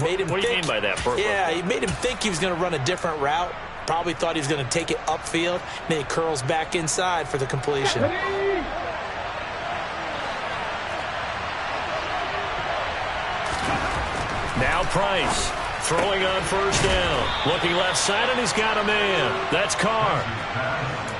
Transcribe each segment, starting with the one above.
Made him what do you mean by that? Yeah, he made him think he was going to run a different route. Probably thought he was going to take it upfield. Then he curls back inside for the completion. Now Price throwing on first down. Looking left side, and he's got a man. That's Carr.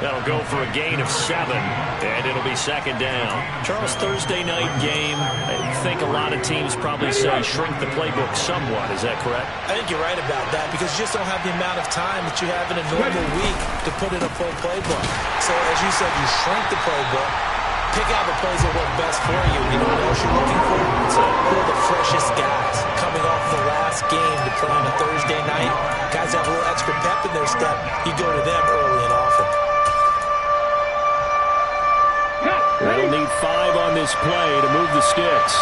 That'll go for a gain of 7, and it'll be second down. Charles, Thursday night game, I think a lot of teams probably say shrink the playbook somewhat. Is that correct? I think you're right about that because you just don't have the amount of time that you have in a normal week to put in a full playbook. So, as you said, you shrink the playbook, pick out the plays that work best for you. You know what else you're looking for? It's who are the freshest guys coming off the last game to play on a Thursday night. Guys have a little extra pep in their step. You go to them early and often. They'll need 5 on this play to move the sticks.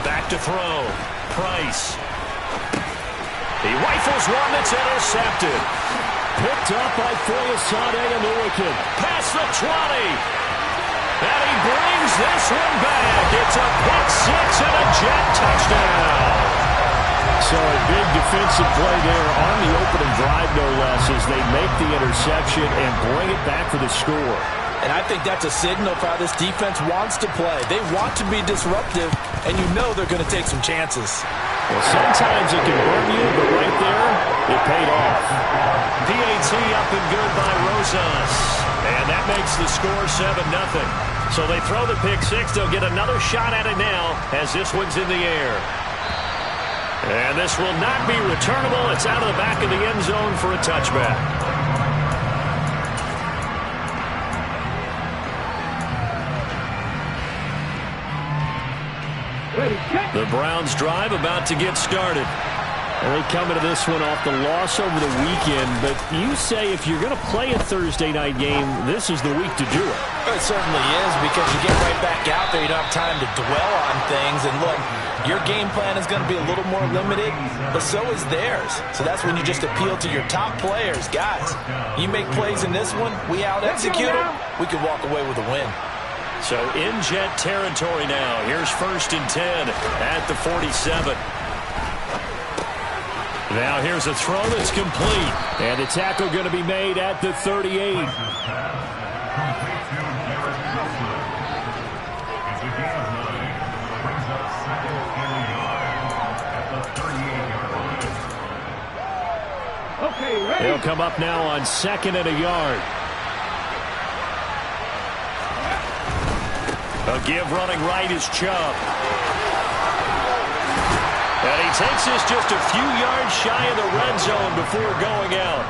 Back to throw. Price. He rifles one that's intercepted. Picked up by Foyesade and Lurican. Past the 20. And he brings this one back. It's a pick 6 and a Jet touchdown. So a big defensive play there on the opening drive, no less, as they make the interception and bring it back for the score. And I think that's a signal for how this defense wants to play. They want to be disruptive, and you know they're going to take some chances. Well, sometimes it can burn you, but right there, it paid off. PAT up and good by Rosas. And that makes the score 7-0. So they throw the pick 6. They'll get another shot at it now as this one's in the air. And this will not be returnable. It's out of the back of the end zone for a touchback. The Browns drive about to get started. And they come into this one off the loss over the weekend, but you say if you're going to play a Thursday night game, this is the week to do it. It certainly is because you get right back out there. You don't have time to dwell on things. And look, your game plan is going to be a little more limited, but so is theirs. So that's when you just appeal to your top players. Guys, you make plays in this one, we out-execute them, we could walk away with a win. So in Jet territory now. Here's 1st and 10 at the 47. Now here's a throw that's complete. And the tackle going to be made at the 38. They'll come up now on 2nd and a yard. A give running right is Chubb. And he takes this just a few yards shy of the red zone before going out.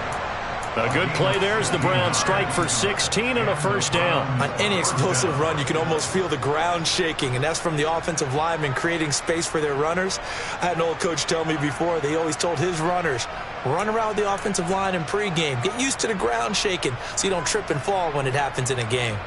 A good play there as the Browns strike for 16 and a first down. On any explosive run, you can almost feel the ground shaking, and that's from the offensive linemen creating space for their runners. I had an old coach tell me before, they always told his runners, run around the offensive line in pregame. Get used to the ground shaking so you don't trip and fall when it happens in a game.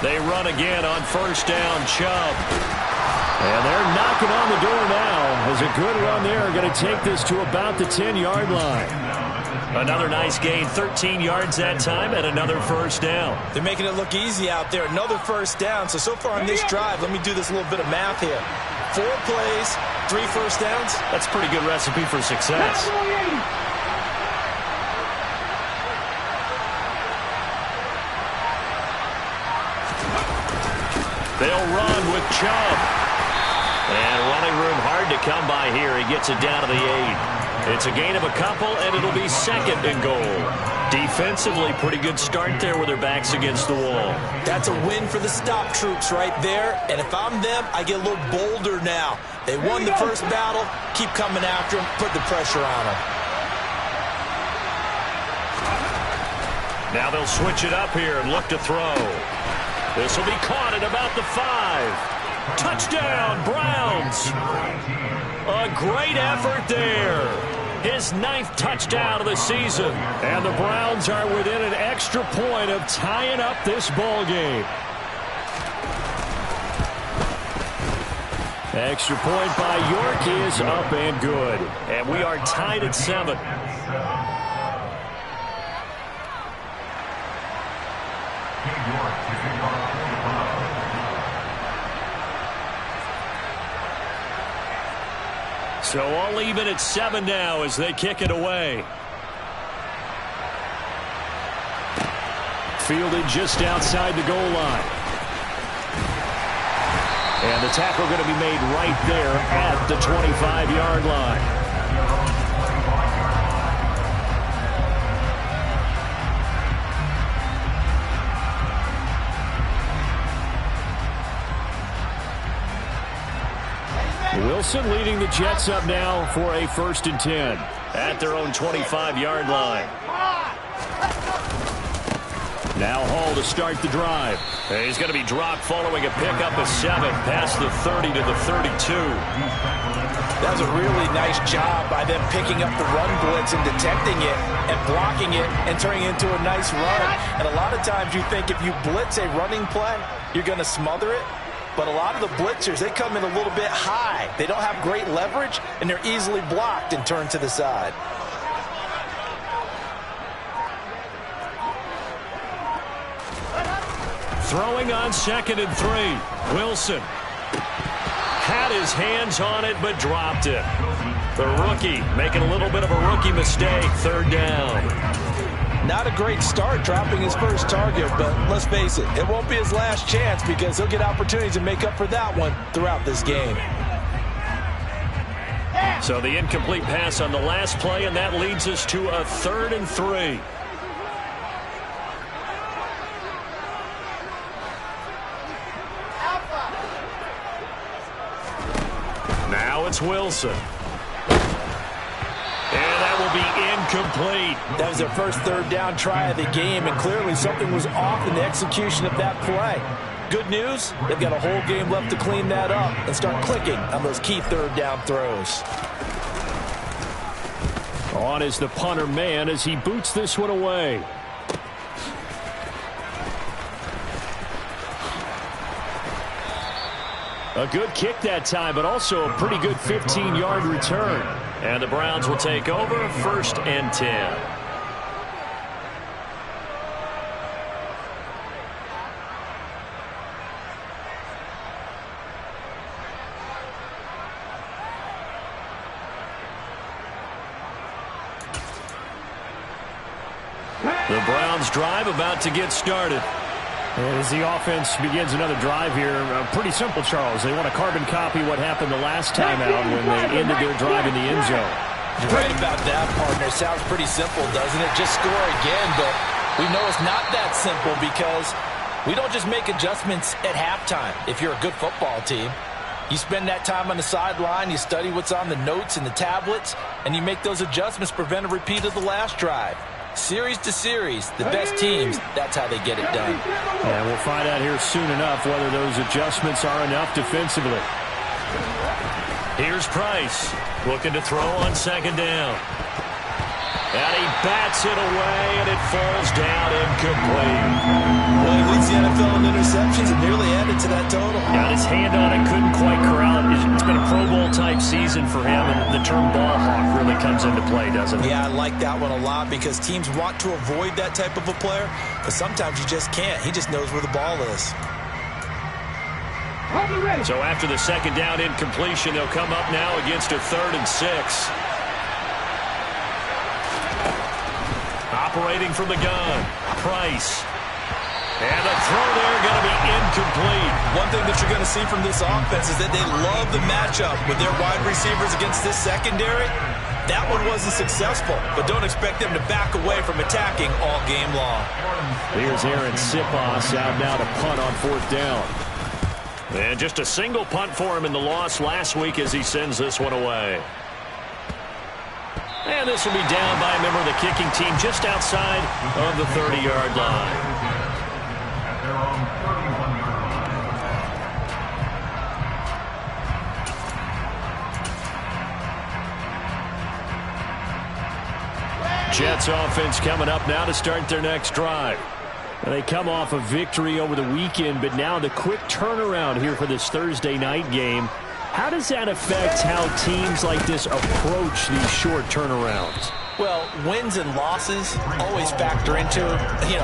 They run again on first down, Chubb. And they're knocking on the door now. As a good run there, going to take this to about the 10-yard line. Another nice gain, 13 yards that time, and another first down. They're making it look easy out there. Another first down. So far on this drive, let me do this little bit of math here. 4 plays, 3 first downs. That's a pretty good recipe for success. They'll run with Chubb. And running room hard to come by here. He gets it down to the 8. It's a gain of a couple, and it'll be 2nd and goal. Defensively, pretty good start there with their backs against the wall. That's a win for the stop troops right there. And if I'm them, I get a little bolder now. They won the first battle. Keep coming after them. Put the pressure on them. Now they'll switch it up here and look to throw. This will be caught at about the 5. Touchdown, Browns. A great effort there. His 9th touchdown of the season. And the Browns are within an extra point of tying up this ball game. Extra point by York is up and good. And we are tied at 7. So all even at 7 now as they kick it away. Fielded just outside the goal line. And the tackle going to be made right there at the 25-yard line. Wilson leading the Jets up now for a 1st and 10 at their own 25-yard line. Now Hall to start the drive. He's going to be dropped following a pickup of 7 past the 30 to the 32. That was a really nice job by them picking up the run blitz and detecting it and blocking it and turning it into a nice run. And a lot of times you think if you blitz a running play, you're going to smother it. But a lot of the blitzers, they come in a little bit high. They don't have great leverage, and they're easily blocked and turned to the side. Throwing on 2nd and 3. Wilson had his hands on it but dropped it. The rookie making a little bit of a rookie mistake. 3rd down. Not a great start dropping his first target, but let's face it, it won't be his last chance because he'll get opportunities to make up for that one throughout this game. So the incomplete pass on the last play, and that leads us to a 3rd and 3. Now it's Wilson. And that will be incomplete. That was their first 3rd down try of the game, and clearly something was off in the execution of that play. Good news, they've got a whole game left to clean that up and start clicking on those key 3rd down throws. On is the punter man as he boots this one away. A good kick that time, but also a pretty good 15-yard return. And the Browns will take over 1st and 10. The Browns drive about to get started. As the offense begins another drive here, pretty simple, Charles. They want to carbon copy what happened the last time out when they ended their drive in the end zone. You're right about that, partner. Sounds pretty simple, doesn't it? Just score again, but we know it's not that simple because we don't just make adjustments at halftime if you're a good football team. You spend that time on the sideline, you study what's on the notes and the tablets, and you make those adjustments to prevent a repeat of the last drive. Series to series, the best teams, that's how they get it done. And we'll find out here soon enough whether those adjustments are enough defensively. Here's Price looking to throw on 2nd down. And he bats it away, and it falls down incomplete. Well, he leads the NFL in interceptions and nearly added to that total. Got his hand on it, couldn't quite corral it. It's been a Pro Bowl-type season for him, and the term ball hawk really comes into play, doesn't it? Yeah, I like that one a lot because teams want to avoid that type of a player, but sometimes you just can't. He just knows where the ball is. So after the 2nd down incompletion, they'll come up now against a 3rd and 6. Operating from the gun, Price. And the throw there going to be incomplete. One thing that you're going to see from this offense is that they love the matchup with their wide receivers against this secondary. That one wasn't successful, but don't expect them to back away from attacking all game long. Here's Aaron Siposs out now to punt on 4th down. And just a single punt for him in the loss last week as he sends this one away. And this will be down by a member of the kicking team just outside of the 30-yard line. Jets offense coming up now to start their next drive. And they come off a victory over the weekend, but now the quick turnaround here for this Thursday night game. How does that affect how teams like this approach these short turnarounds? Well, wins and losses always factor into,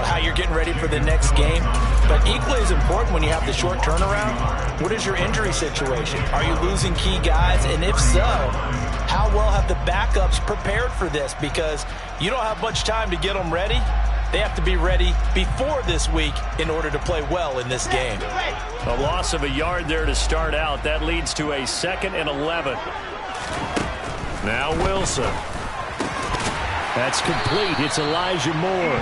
how you're getting ready for the next game. But equally as important when you have the short turnaround, what is your injury situation? Are you losing key guys? And if so, how well have the backups prepared for this? Because you don't have much time to get them ready. They have to be ready before this week in order to play well in this game. A loss of a yard there to start out. That leads to a 2nd and 11. Now Wilson. That's complete. It's Elijah Moore.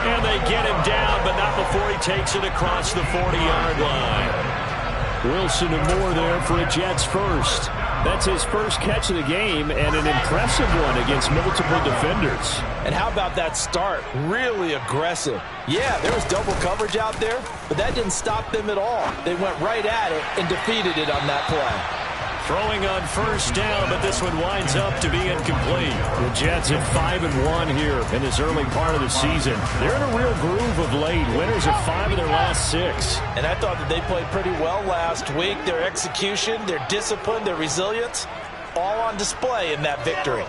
And they get him down, but not before he takes it across the 40-yard line. Wilson and Moore there for a Jets first. That's his first catch of the game, and an impressive one against multiple defenders. And how about that start? Really aggressive. Yeah, there was double coverage out there, but that didn't stop them at all. They went right at it and defeated it on that play. Throwing on first down, but this one winds up to be incomplete. The Jets at 5-1 here in this early part of the season. They're in a real groove of late. Winners of 5 of their last 6. And I thought that they played pretty well last week. Their execution, their discipline, their resilience, all on display in that victory.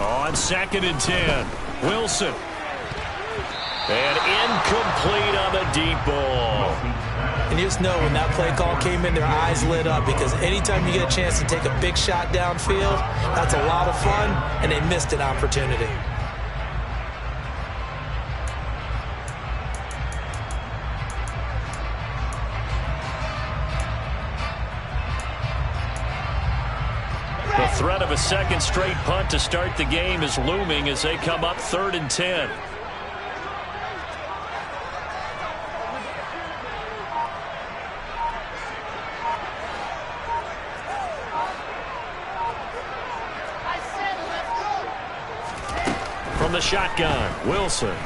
On 2nd and 10, Wilson. And incomplete on the deep ball. And you just know when that play call came in, their eyes lit up, because anytime you get a chance to take a big shot downfield, that's a lot of fun, and they missed an opportunity. The threat of a second straight punt to start the game is looming as they come up 3rd and 10. From the shotgun, Wilson.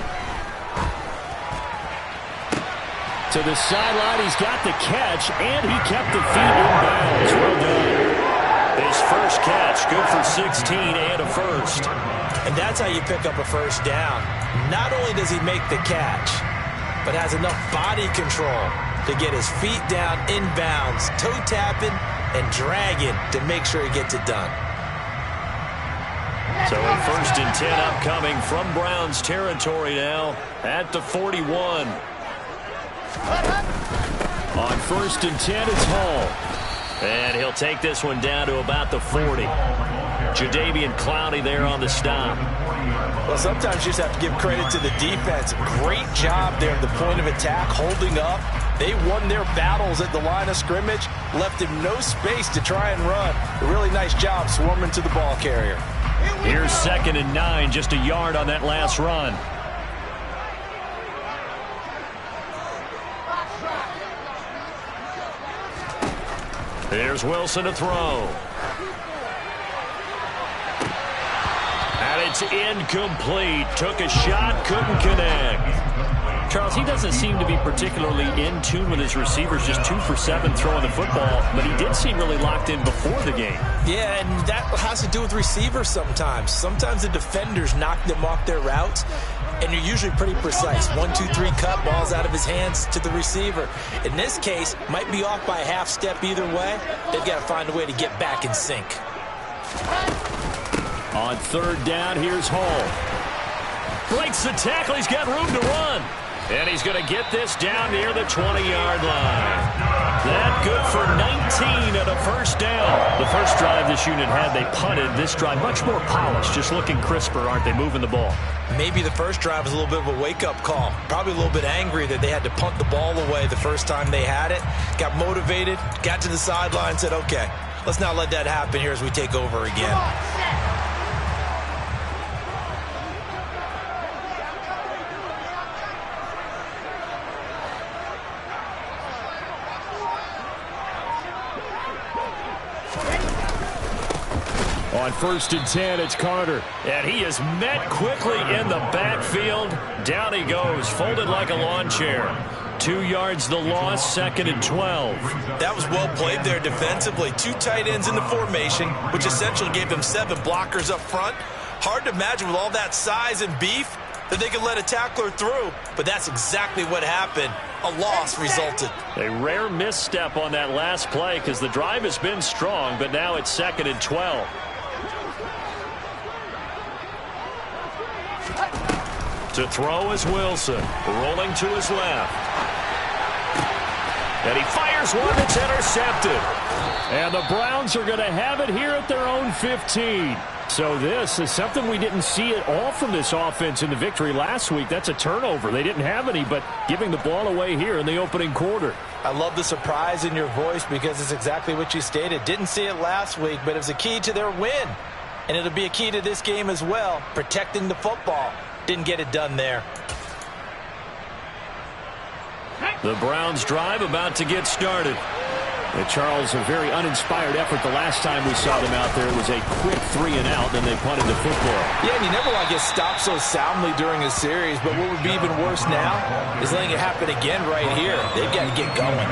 To the sideline, he's got the catch, and he kept the feet in bounds. Well done. His first catch, good for 16 and a first. And that's how you pick up a first down. Not only does he make the catch, but has enough body control to get his feet down in bounds, toe tapping and dragging to make sure he gets it done. So a 1st and 10 upcoming from Browns territory now at the 41. On 1st and 10, it's Hall. And he'll take this one down to about the 40. Jadeveon Clowney there on the stop. Well, sometimes you just have to give credit to the defense. Great job there at the point of attack, holding up. They won their battles at the line of scrimmage, left him no space to try and run. A really nice job swarming to the ball carrier. Here's 2nd and 9, just a yard on that last run. Here's Wilson to throw. And it's incomplete. Took a shot, couldn't connect. Charles, he doesn't seem to be particularly in tune with his receivers, just 2 for 7 throwing the football, but he did seem really locked in before the game. Yeah, and that has to do with receivers sometimes. Sometimes the defenders knock them off their routes, and you're usually pretty precise. 1, 2, 3 cut, balls out of his hands to the receiver. In this case, might be off by a half step either way. They've got to find a way to get back in sync. On 3rd down, here's Hall. Breaks the tackle. He's got room to run. And he's going to get this down near the 20-yard line. That good for 19 and a first down. The first drive this unit had, they punted. This drive, much more polished, just looking crisper, aren't they, moving the ball? Maybe the first drive was a little bit of a wake-up call. Probably a little bit angry that they had to punt the ball away the first time they had it. Got motivated, got to the sideline, said, okay, let's not let that happen here as we take over again. On 1st and 10, it's Carter. And he is met quickly in the backfield. Down he goes, folded like a lawn chair. 2 yards the loss, 2nd and 12. That was well played there defensively. 2 tight ends in the formation, which essentially gave them 7 blockers up front. Hard to imagine with all that size and beef, that they could let a tackler through, but that's exactly what happened. A loss resulted. A rare misstep on that last play because the drive has been strong, but now it's 2nd and 12. To throw is Wilson, rolling to his left. And he fires one that's intercepted. And the Browns are going to have it here at their own 15. So this is something we didn't see at all from this offense in the victory last week. That's a turnover. They didn't have any, but giving the ball away here in the opening quarter. I love the surprise in your voice because it's exactly what you stated. Didn't see it last week, but it was a key to their win. And it'll be a key to this game as well, protecting the football. Didn't get it done there. The Browns drive about to get started. And Charles, a very uninspired effort the last time we saw them out there. It was a quick 3 and out, then they punted the football. Yeah, and you never want to get stopped so soundly during a series, but what would be even worse now is letting it happen again right here. They've got to get going.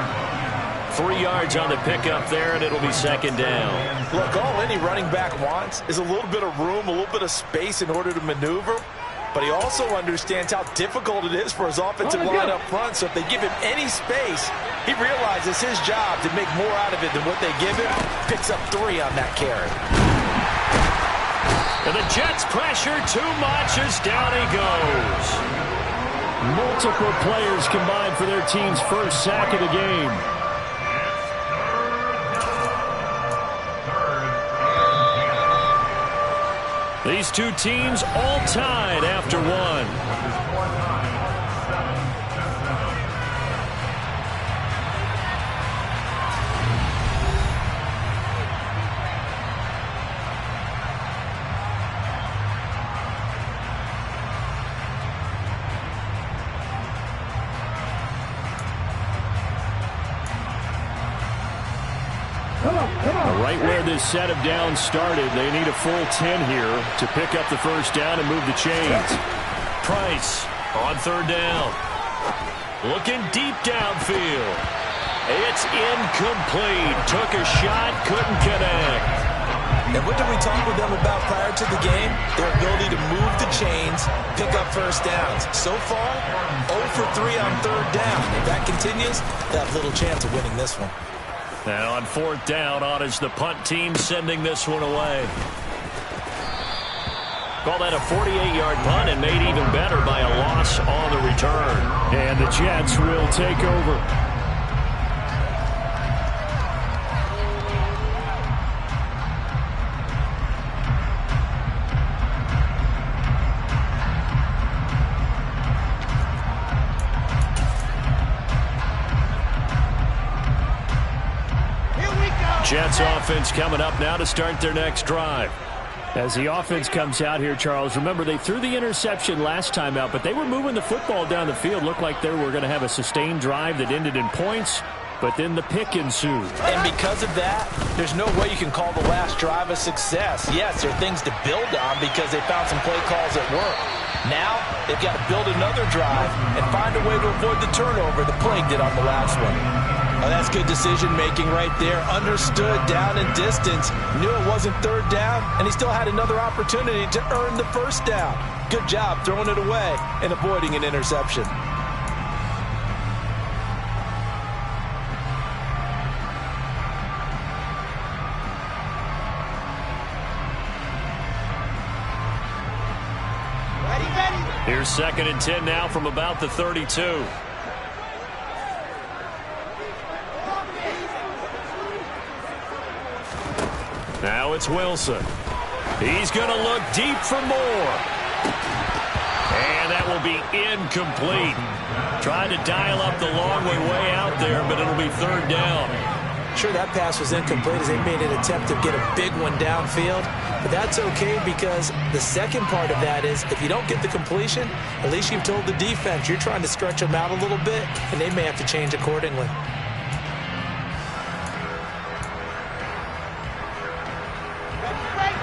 3 yards on the pickup there, and it'll be 2nd down. Look, all any running back wants is a little bit of room, a little bit of space in order to maneuver. But he also understands how difficult it is for his offensive line up front. So if they give him any space, he realizes his job to make more out of it than what they give him. Picks up 3 on that carry. And the Jets pressure too much as down he goes. Multiple players combined for their team's first sack of the game. These two teams all tied after 1. Right where this set of downs started, they need a full 10 here to pick up the first down and move the chains. Price on 3rd down. Looking deep downfield. It's incomplete. Took a shot, couldn't connect. And what did we talk with them about prior to the game? Their ability to move the chains, pick up first downs. So far, 0 for 3 on 3rd down. If that continues, they have little chance of winning this one. Now on 4th down, on is the punt team sending this one away. Call that a 48-yard punt and made even better by a loss on the return. And the Jets will take over. Jets offense coming up now to start their next drive. As the offense comes out here, Charles, remember they threw the interception last time out, but they were moving the football down the field. Looked like they were going to have a sustained drive that ended in points, but then the pick ensued. And because of that, there's no way you can call the last drive a success. Yes, there are things to build on because they found some play calls at work. Now, they've got to build another drive and find a way to avoid the turnover the plague did on the last one. Oh, that's good decision-making right there. Understood down and distance. Knew it wasn't 3rd down, and he still had another opportunity to earn the first down. Good job throwing it away and avoiding an interception. Here's 2nd and 10 now from about the 32. Now it's Wilson. He's going to look deep for more. And that will be incomplete. Trying to dial up the long way out there, but it'll be 3rd down. Sure, that pass was incomplete as they made an attempt to get a big one downfield. But that's okay because the second part of that is if you don't get the completion, at least you've told the defense you're trying to stretch them out a little bit, and they may have to change accordingly.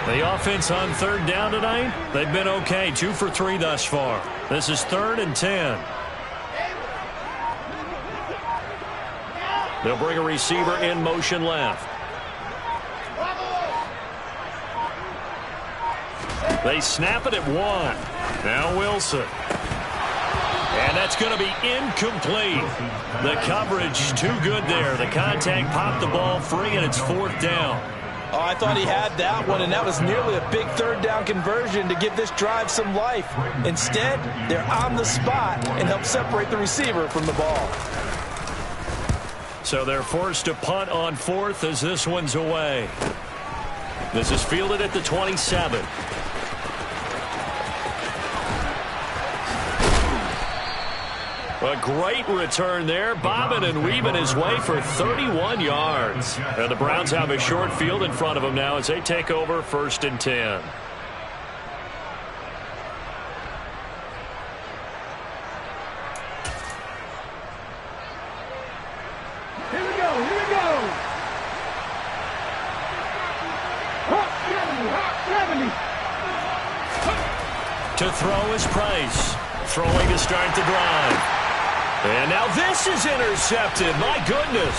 The offense on 3rd down tonight, they've been okay. 2 for 3 thus far. This is 3rd and 10. They'll bring a receiver in motion left. They snap it at 1. Now Wilson. And that's going to be incomplete. The coverage too good there. The contact popped the ball free, and it's 4th down. Oh, I thought he had that one, and that was nearly a big 3rd down conversion to give this drive some life. Instead, they're on the spot and help separate the receiver from the ball. So they're forced to punt on 4th as this one's away. This is fielded at the 27. A great return there, bobbing and weaving his way for 31 yards. And the Browns have a short field in front of them now as they take over 1st and 10. Here we go, here we go. Hot 70, hot 70. To throw is Price. Throwing to start the drive. And now this is intercepted. My goodness.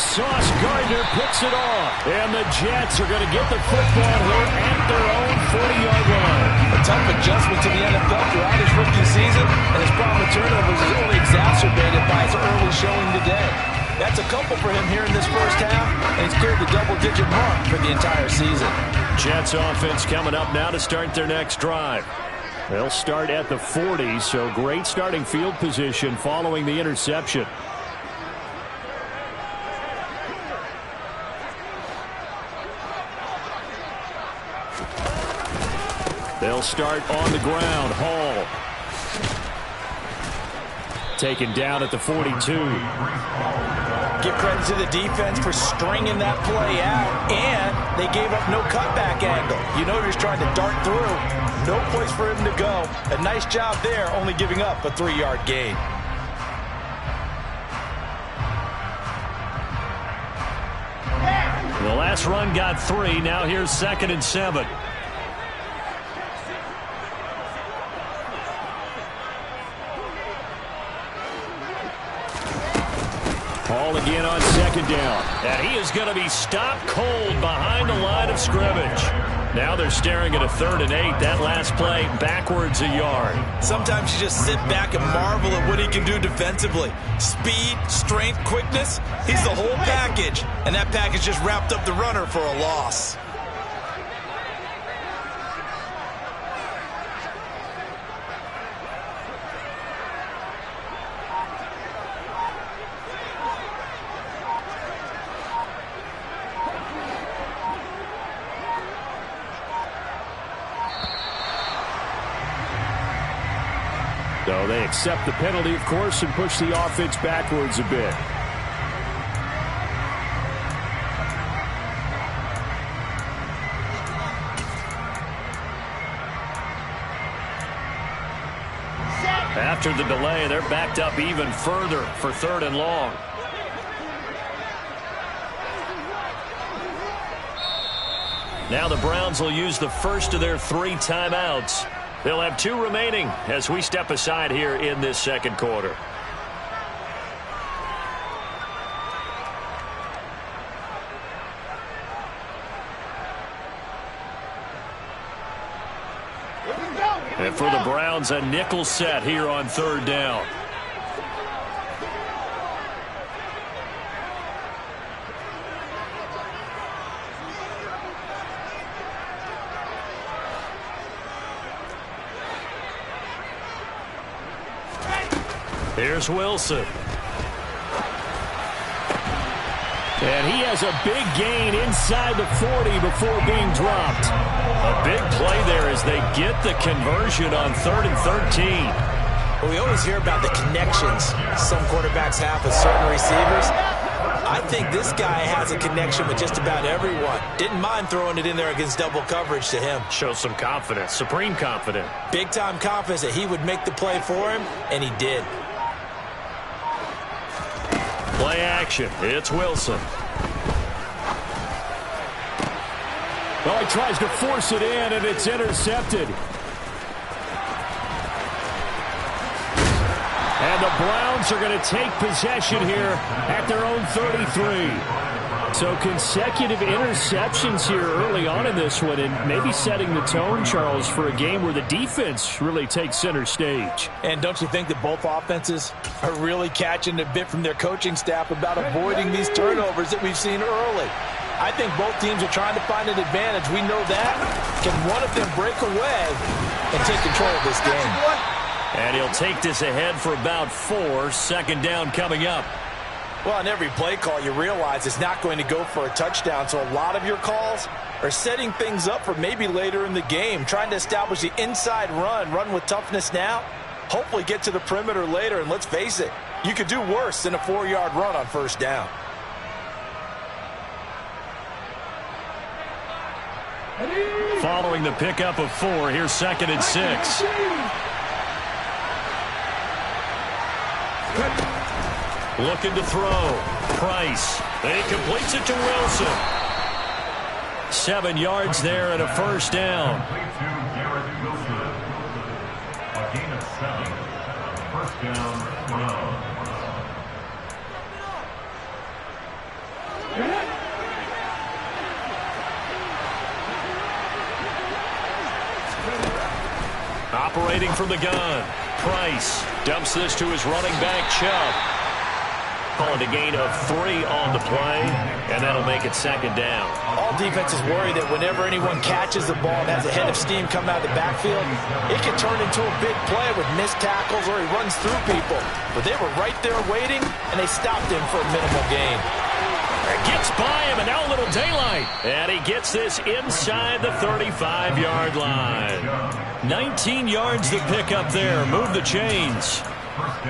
Sauce Gardner picks it off. And the Jets are going to get the football here at their own 40-yard line. A tough adjustment to the NFL throughout his rookie season, and his problem with turnovers is only exacerbated by his early showing today. That's a couple for him here in this first half, and he's cleared the double-digit mark for the entire season. Jets offense coming up now to start their next drive. They'll start at the 40, so great starting field position following the interception. They'll start on the ground. Hall. Taken down at the 42. Give credit to the defense for stringing that play out, and they gave up no cutback angle. You know he's trying to dart through. No place for him to go. A nice job there, only giving up a 3-yard gain. The last run got 3. Now here's 2nd and 7. Hall again on 2nd down. And he is going to be stopped cold behind the line of scrimmage. Now they're staring at a 3rd and 8. That last play backwards a yard. Sometimes you just sit back and marvel at what he can do defensively. Speed, strength, quickness. He's the whole package. And that package just wrapped up the runner for a loss. So they accept the penalty, of course, and push the offense backwards a bit. After the delay, they're backed up even further for 3rd and long. Now the Browns will use the first of their 3 timeouts. They'll have 2 remaining as we step aside here in this 2nd quarter. And for the Browns, a nickel set here on 3rd down. Here's Wilson. And he has a big gain inside the 40 before being dropped. A big play there as they get the conversion on 3rd and 13. Well, we always hear about the connections some quarterbacks have with certain receivers. I think this guy has a connection with just about everyone. Didn't mind throwing it in there against double coverage to him. Shows some confidence, supreme confidence. Big-time confidence that he would make the play for him, and he did. Play action. It's Wilson. Well, he tries to force it in, and it's intercepted. And the Browns are going to take possession here at their own 33. So consecutive interceptions here early on in this one, and maybe setting the tone, Charles, for a game where the defense really takes center stage. And don't you think that both offenses are really catching a bit from their coaching staff about avoiding these turnovers that we've seen early? I think both teams are trying to find an advantage. We know that. Can one of them break away and take control of this game? And he'll take this ahead for about 4. Second down coming up. Well, on every play call, you realize it's not going to go for a touchdown, so a lot of your calls are setting things up for maybe later in the game, trying to establish the inside run with toughness now, hopefully get to the perimeter later, and let's face it, you could do worse than a 4-yard run on first down. Following the pickup of 4, here's 2nd and 6. Looking to throw. Price. And he completes it to Wilson. 7 yards there and a first down. Operating from the gun. Price dumps this to his running back, Chubb. Calling a gain of 3 on the play, and that'll make it 2nd down. All defenses worry that whenever anyone catches the ball and has a head of steam come out of the backfield, it can turn into a big play with missed tackles or he runs through people. But they were right there waiting, and they stopped him for a minimal gain. Gets by him, and now a little daylight. And he gets this inside the 35-yard line. 19 yards to pick up there. Move the chains.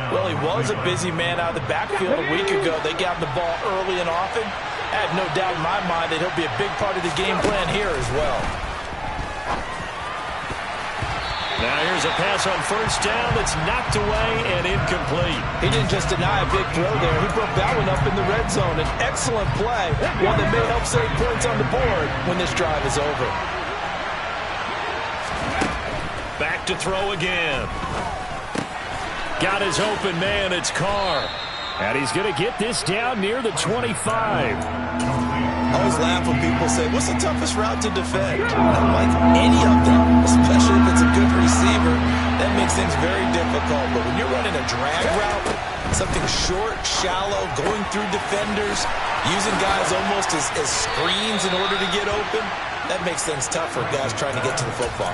Well, he was a busy man out of the backfield a week ago. They got him the ball early and often. I have no doubt in my mind that he'll be a big part of the game plan here as well. Now here's a pass on first down that's knocked away and incomplete. He didn't just deny a big throw there. He broke that one up in the red zone. An excellent play, one that may help save points on the board when this drive is over. Back to throw again. Got his open man. It's Carr. And he's going to get this down near the 25. I always laugh when people say, what's the toughest route to defend? I'm like, any of them, especially if it's a good receiver. That makes things very difficult. But when you're running a drag route, something short, shallow, going through defenders, using guys almost as screens in order to get open, that makes things tough for guys trying to get to the football.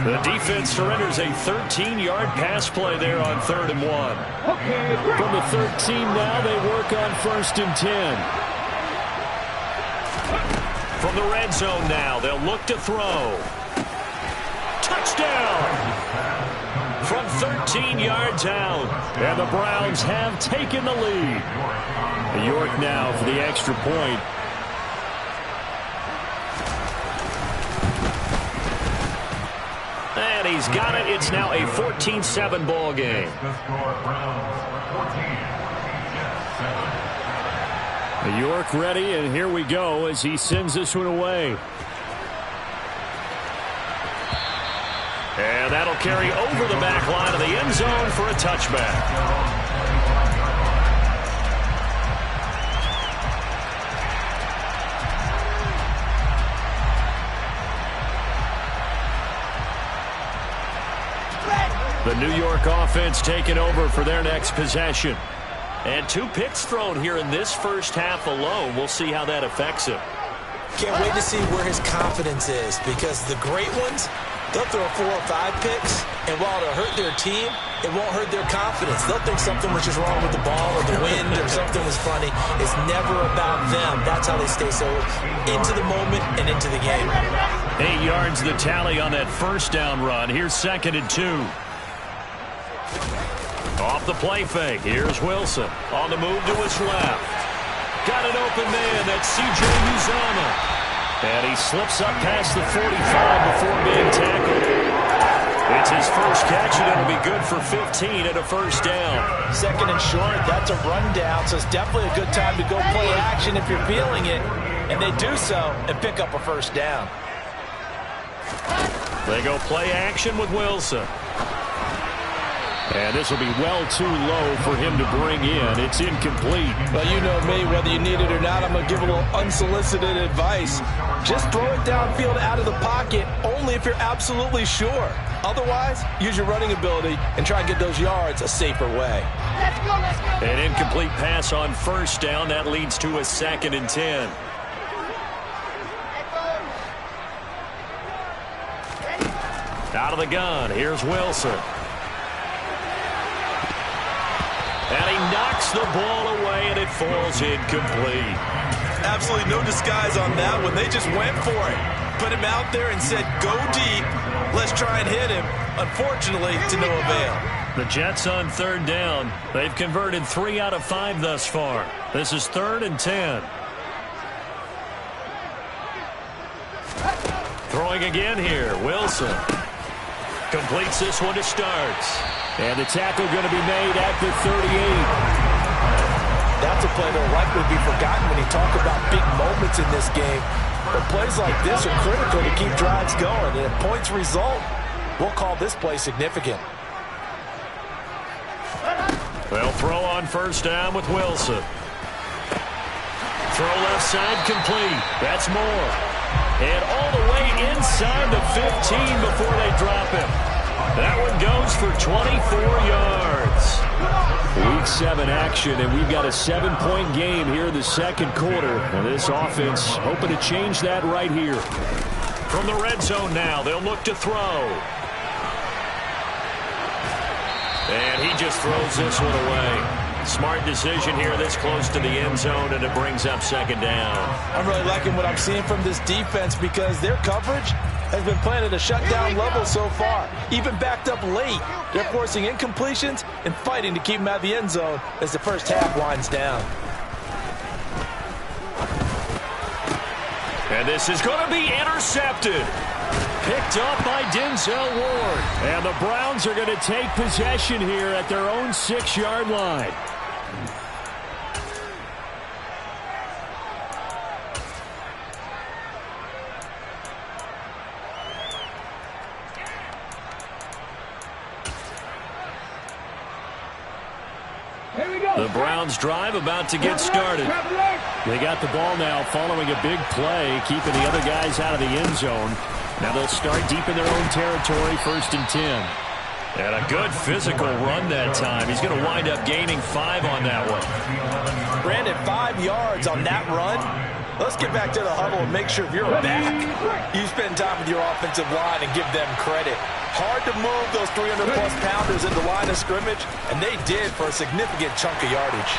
The defense surrenders a 13-yard pass play there on 3rd and 1. From the 13 now, they work on 1st and 10. From the red zone now, they'll look to throw. Touchdown! From 13 yards out. And the Browns have taken the lead. York now for the extra point. And he's got it. It's now a 14-7 ball game. York ready, and here we go as he sends this one away. And that'll carry over the back line of the end zone for a touchback. The New York offense taking over for their next possession. And 2 picks thrown here in this first half alone. We'll see how that affects him. Can't wait to see where his confidence is, because the great ones, they'll throw 4 or 5 picks, and while it'll hurt their team, it won't hurt their confidence. They'll think something was just wrong with the ball or the wind or something was funny. It's never about them. That's how they stay so into the moment and into the game. 8 yards the tally on that first down run. Here's 2nd and 2. Off the play fake. Here's Wilson. On the move to his left. Got an open man. That's C.J. Uzomah. And he slips up past the 45 before being tackled. It's his first catch, and it'll be good for 15 and a first down. 2nd and short. That's a rundown, so it's definitely a good time to go play action if you're feeling it. And they do so and pick up a first down. They go play action with Wilson. And this will be well too low for him to bring in. It's incomplete. Well, you know me, whether you need it or not, I'm going to give a little unsolicited advice. Just throw it downfield out of the pocket, only if you're absolutely sure. Otherwise, use your running ability and try and get those yards a safer way. Let's go, let's go. An incomplete pass on first down. That leads to a 2nd and 10. Out of the gun, here's Wilson. And he knocks the ball away, and it falls incomplete. Absolutely no disguise on that one. They just went for it. Put him out there and said, go deep. Let's try and hit him. Unfortunately, to no avail. The Jets on 3rd down. They've converted 3 out of 5 thus far. This is 3rd and 10. Throwing again here, Wilson. Completes this one to Starks. And the tackle going to be made at the 38. That's a play that will likely be forgotten when you talk about big moments in this game. But plays like this are critical to keep drives going. And if points result, we'll call this play significant. They'll throw on first down with Wilson. Throw left side complete. That's Moore. And all the way inside the 15 before they drop him. That one goes for 24 yards. Week 7 action, and we've got a 7-point game here in the second quarter. And this offense hoping to change that right here. From the red zone now, they'll look to throw. And he just throws this one away. Smart decision here this close to the end zone, and it brings up 2nd down. I'm really liking what I'm seeing from this defense because their coverage has been playing at a shutdown level so far. Even backed up late, they're forcing incompletions and fighting to keep them out of the end zone as the first half winds down. And this is going to be intercepted. Picked up by Denzel Ward. And the Browns are going to take possession here at their own 6-yard line. The Browns drive about to get started. They got the ball now following a big play, keeping the other guys out of the end zone. Now they'll start deep in their own territory, 1st and 10. And a good physical run that time. He's going to wind up gaining 5 on that one. Brandon, 5 yards on that run. Let's get back to the huddle and make sure if you're back, you spend time with your offensive line and give them credit. Hard to move those 300-plus pounders into line of scrimmage, and they did for a significant chunk of yardage.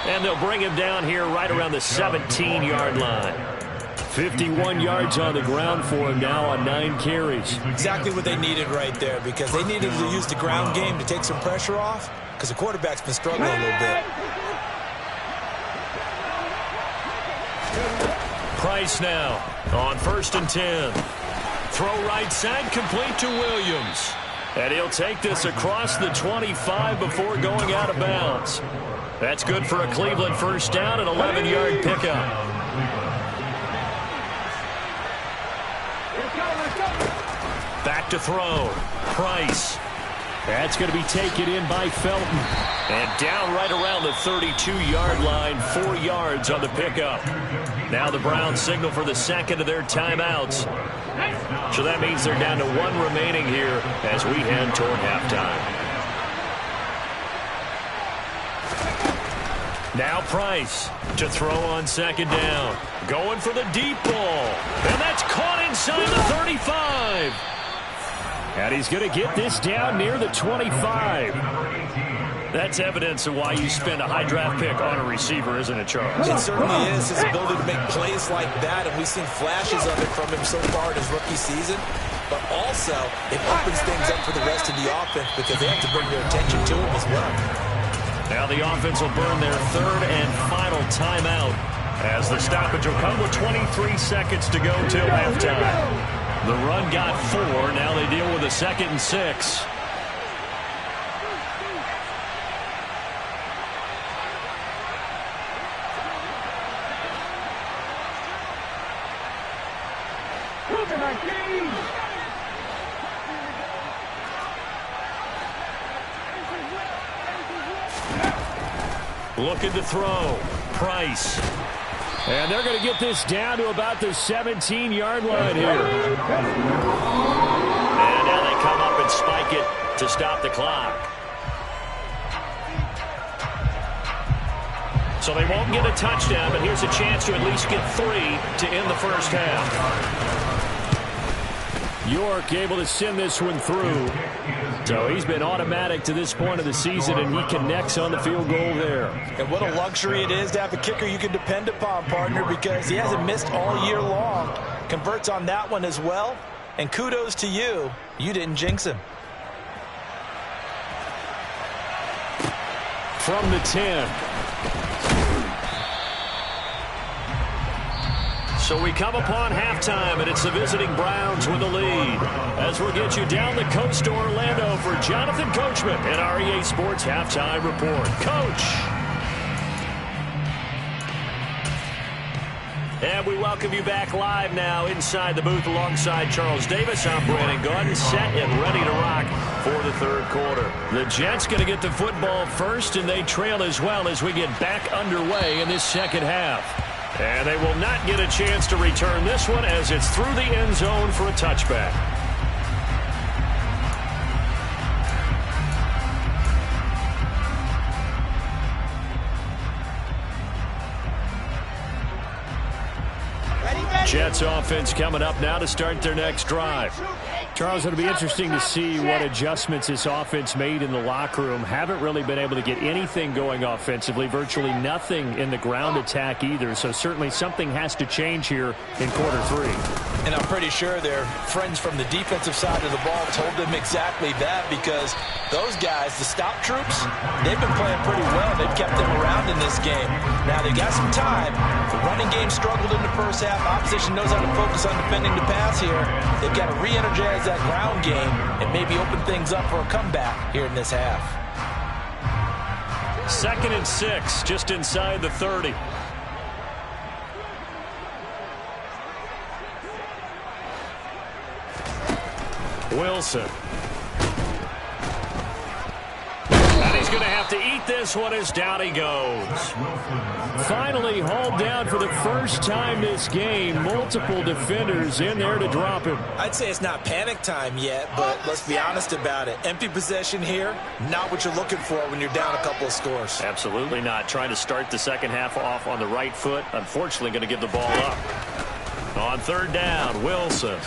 And they'll bring him down here right around the 17-yard line. 51 yards on the ground for him now on 9 carries. Exactly what they needed right there because they needed to use the ground game to take some pressure off because the quarterback's been struggling a little bit. Price now on 1st and 10. Throw right side complete to Williams. And he'll take this across the 25 before going out of bounds. That's good for a Cleveland first down and 11-yard pickup. Back to throw. Price. That's going to be taken in by Felton. And down right around the 32-yard line, 4 yards on the pickup. Now the Browns signal for the second of their timeouts. So that means they're down to 1 remaining here as we head toward halftime. Now Price to throw on 2nd down. Going for the deep ball. And that's caught inside the 35. And he's going to get this down near the 25. That's evidence of why you spend a high draft pick on a receiver, isn't it, Charles? It certainly is. His ability to make plays like that, and we've seen flashes of it from him so far in his rookie season. But also, it opens things up for the rest of the offense because they have to bring their attention to him as well. Now the offense will burn their 3rd and final timeout as the stoppage will come with 23 seconds to go till halftime. The run got 4. Now they deal with a 2nd and 6. Looking to throw. Price. And they're going to get this down to about the 17-yard line here. And now they come up and spike it to stop the clock. So they won't get a touchdown, but here's a chance to at least get 3 to end the first half. York able to send this one through. So he's been automatic to this point of the season, and he connects on the field goal there. And what a luxury it is to have a kicker you can depend upon, partner, because he hasn't missed all year long. Converts on that one as well. And kudos to you. You didn't jinx him. From the 10. So we come upon halftime, and it's the visiting Browns with the lead. As we'll get you down the coast to Orlando for Jonathan Coachman at our EA Sports Halftime Report. Coach. And we welcome you back live now inside the booth alongside Charles Davis. I'm Brandon Gaudin, set and ready to rock for the third quarter. The Jets going to get the football first, and they trail as well as we get back underway in this second half. And they will not get a chance to return this one as it's through the end zone for a touchback. Jets offense coming up now to start their next drive. Charles, it'll be interesting to see what adjustments this offense made in the locker room. Haven't really been able to get anything going offensively, virtually nothing in the ground attack either. So certainly something has to change here in quarter 3. And I'm pretty sure their friends from the defensive side of the ball told them exactly that, because those guys, the stop troops, they've been playing pretty well. They've kept them around in this game. Now they got some time. The running game struggled in the first half. Opposition knows how to focus on defending the pass here. They've got to re-energize that ground game and maybe open things up for a comeback here in this half. 2nd and 6, just inside the 30. Wilson. And he's going to have to eat this one as down he goes. Finally hauled down for the first time this game. Multiple defenders in there to drop him. I'd say it's not panic time yet, but let's be honest about it. Empty possession here, not what you're looking for when you're down a couple of scores. Absolutely not. Trying to start the second half off on the right foot. Unfortunately, going to give the ball up. On 3rd down, Wilson.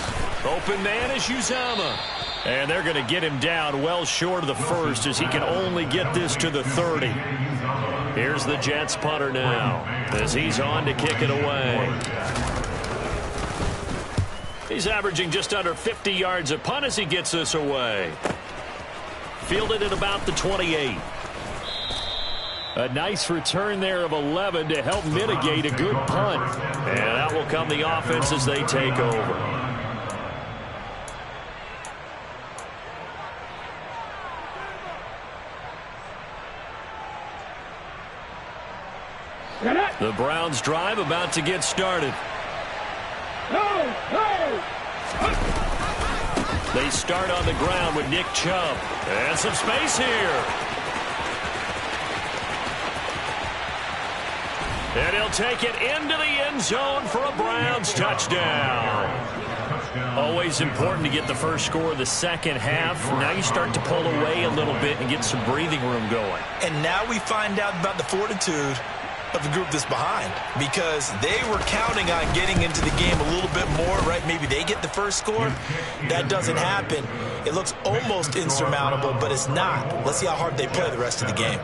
Open man is Uzomah. And they're going to get him down well short of the first as he can only get this to the 30. Here's the Jets punter now as he's on to kick it away. He's averaging just under 50 yards a punt as he gets this away. Fielded at about the 28. A nice return there of 11 to help mitigate a good punt. And out will come the offense as they take over. The Browns drive about to get started. They start on the ground with Nick Chubb. And some space here. And he'll take it into the end zone for a Browns touchdown. Always important to get the first score of the second half. Now you start to pull away a little bit and get some breathing room going. And now we find out about the fortitude of the group that's behind, because they were counting on getting into the game a little bit more, right? Maybe they get the first score. That doesn't happen. It looks almost insurmountable, but it's not. Let's see how hard they play the rest of the game.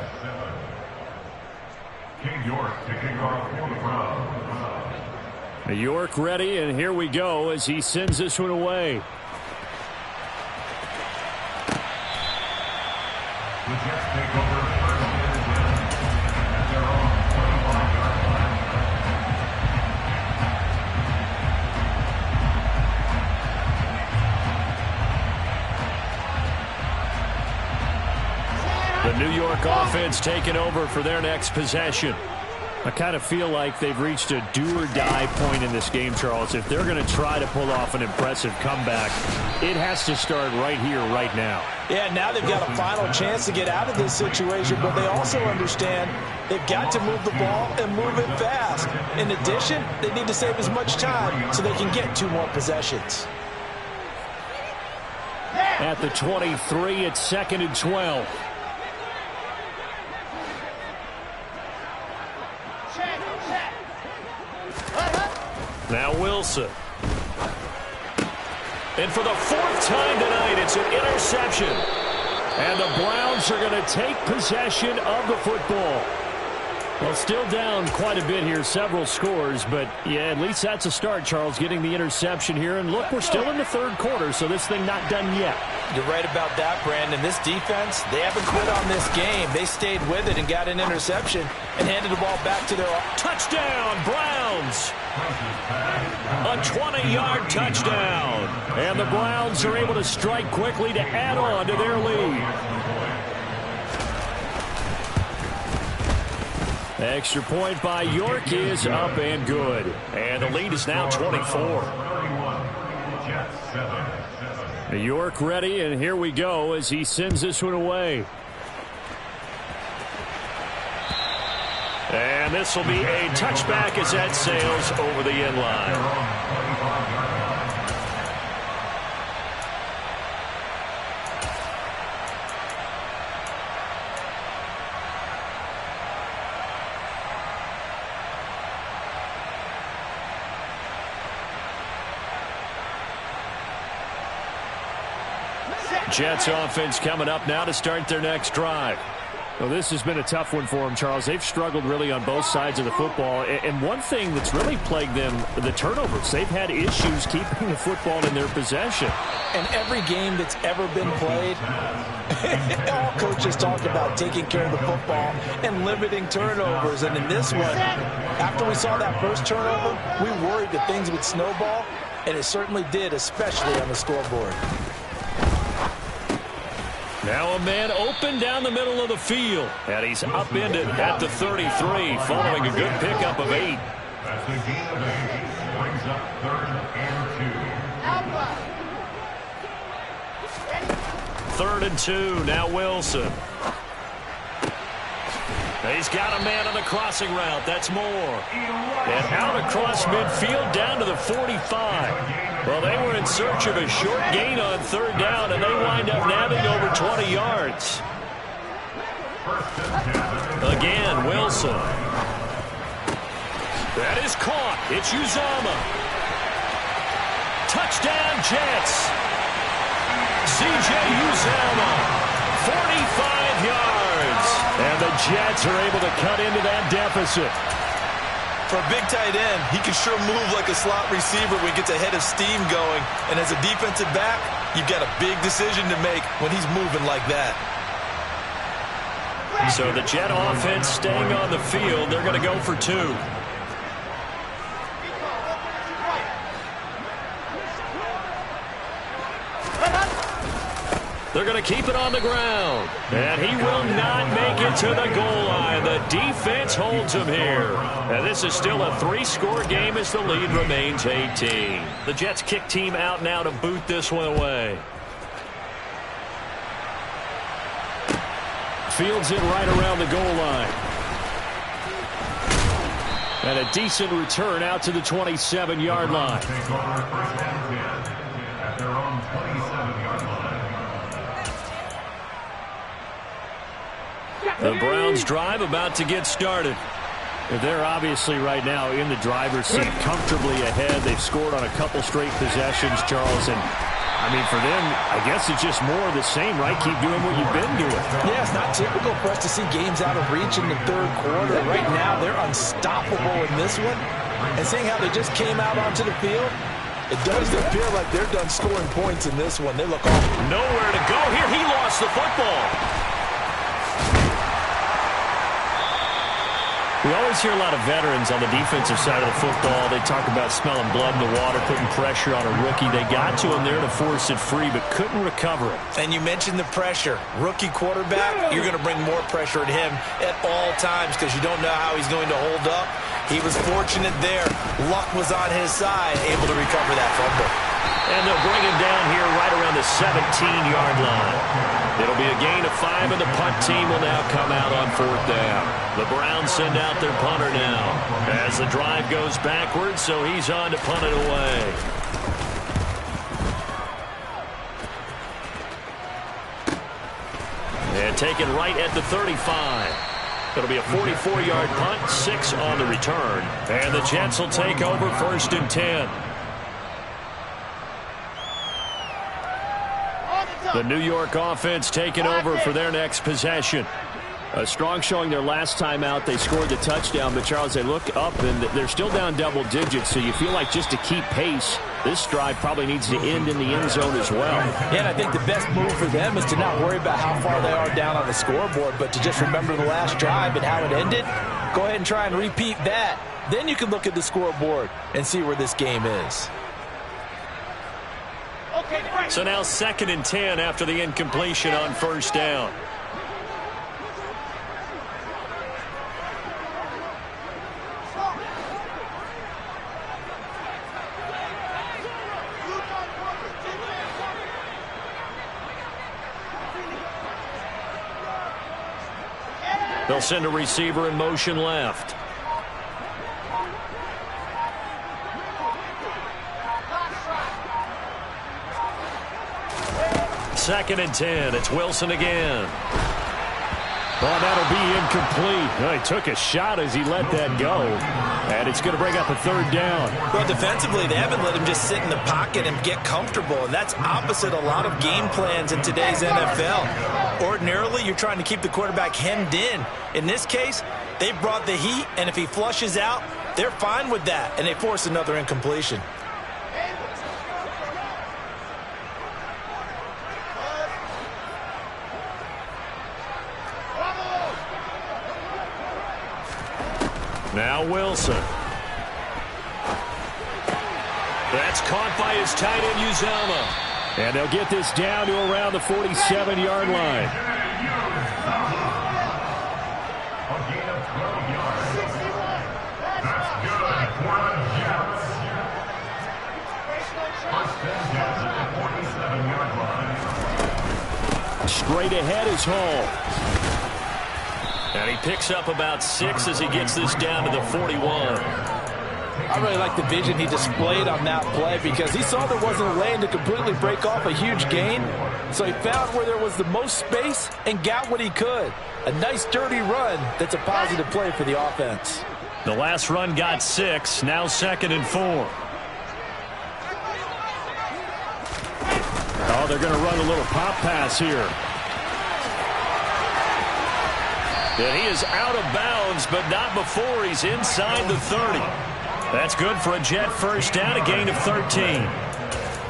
York ready, and here we go as he sends this one away. The Jets take over first and 10 at their own 25-yard line. The New York offense taking over for their next possession. I kind of feel like they've reached a do-or-die point in this game, Charles. If they're going to try to pull off an impressive comeback, it has to start right here, right now. Yeah, now they've got a final chance to get out of this situation, but they also understand they've got to move the ball and move it fast. In addition, they need to save as much time so they can get 2 more possessions. At the 23, it's 2nd and 12. Now Wilson. And for the 4th time tonight, it's an interception. And the Browns are going to take possession of the football. Well, still down quite a bit here, several scores, but yeah, at least that's a start, Charles, getting the interception here. And look, we're still in the 3rd quarter, so this thing not done yet. You're right about that, Brandon. This defense, they haven't quit on this game. They stayed with it and got an interception and handed the ball back to their... Touchdown, Browns! A 20-yard touchdown. And the Browns are able to strike quickly to add on to their lead. Extra point by York is up and good. And the lead is now 24. York ready, and here we go as he sends this one away. And this will be a touchback as that sails over the end line. Jets offense coming up now to start their next drive. Well, this has been a tough one for them, Charles. They've struggled really on both sides of the football. And one thing that's really plagued them, the turnovers. They've had issues keeping the football in their possession. And every game that's ever been played, all coaches talk about taking care of the football and limiting turnovers. And in this one, after we saw that first turnover, we worried that things would snowball, and it certainly did, especially on the scoreboard. Now a man open down the middle of the field. And he's upended at the 33 following a good pickup of 8. That's a gain of 8. Brings up 3rd and 2. 3rd and 2. Now Wilson. He's got a man on the crossing route. That's Moore. And out across midfield down to the 45. Well, they were in search of a short gain on 3rd down, and they wind up nabbing over 20 yards. Again, Wilson. That is caught. It's Uzomah. Touchdown, Jets. C.J. Uzomah, 45 yards. And the Jets are able to cut into that deficit. For a big tight end, he can sure move like a slot receiver when he gets a head of steam going. And as a defensive back, you've got a big decision to make when he's moving like that. So the Jet offense staying on the field. They're going to go for 2. They're going to keep it on the ground. And he will not make it to the goal line. The defense holds him here. And this is still a 3-score game as the lead remains 18. The Jets kick team out now to boot this one away. Fields it right around the goal line. And a decent return out to the 27-yard line. Take over 1st and 10 at their own 27-yard line. The Browns drive about to get started. They're obviously right now in the driver's seat, comfortably ahead. They've scored on a couple straight possessions, Charles. And, I mean, for them, I guess it's just more of the same, right? Keep doing what you've been doing. Yeah, it's not typical for us to see games out of reach in the 3rd quarter. Right now, they're unstoppable in this one. And seeing how they just came out onto the field, it does appear like they're done scoring points in this one. They look awful. Nowhere to go here. He lost the football. We always hear a lot of veterans on the defensive side of the football. They talk about smelling blood in the water, putting pressure on a rookie. They got to him there to force it free, but couldn't recover it. And you mentioned the pressure. Rookie quarterback, you're going to bring more pressure at him at all times because you don't know how he's going to hold up. He was fortunate there. Luck was on his side, able to recover that fumble. And they'll bring him down here right around the 17-yard line. It'll be a gain of 5, and the punt team will now come out on 4th down. The Browns send out their punter now as the drive goes backwards, so he's on to punt it away. And taken right at the 35. It'll be a 44-yard punt, 6 on the return. And the Jets will take over 1st and 10. The New York offense taking over for their next possession. A strong showing their last time out. They scored the touchdown, but Charles, they look up and they're still down double digits, so you feel like just to keep pace, this drive probably needs to end in the end zone as well. Yeah, and I think the best move for them is to not worry about how far they are down on the scoreboard, but to just remember the last drive and how it ended. Go ahead and try and repeat that. Then you can look at the scoreboard and see where this game is. So now 2nd and 10 after the incompletion on 1st down. They'll send a receiver in motion left. Second and 10. It's Wilson again. Well, that'll be incomplete. Well, he took a shot as he let that go. And it's going to bring up a 3rd down. Well, defensively, they haven't let him just sit in the pocket and get comfortable. And that's opposite a lot of game plans in today's NFL. Ordinarily, you're trying to keep the quarterback hemmed in. In this case, they brought the heat, and if he flushes out, they're fine with that. And they force another incompletion. Now Wilson. That's caught by his tight end, Uzomah. And they'll get this down to around the 47-yard line. A gain of 12 yards. That's good for the Jets. 1st and 10 at the 47-yard line. Straight ahead is Hall. And he picks up about 6 as he gets this down to the 41. I really like the vision he displayed on that play because he saw there wasn't a lane to completely break off a huge gain. So he found where there was the most space and got what he could. A nice, dirty run that's a positive play for the offense. The last run got 6. Now 2nd and 4. Oh, they're going to run a little pop pass here. And he is out of bounds, but not before he's inside the 30. That's good for a Jet 1st down, a gain of 13.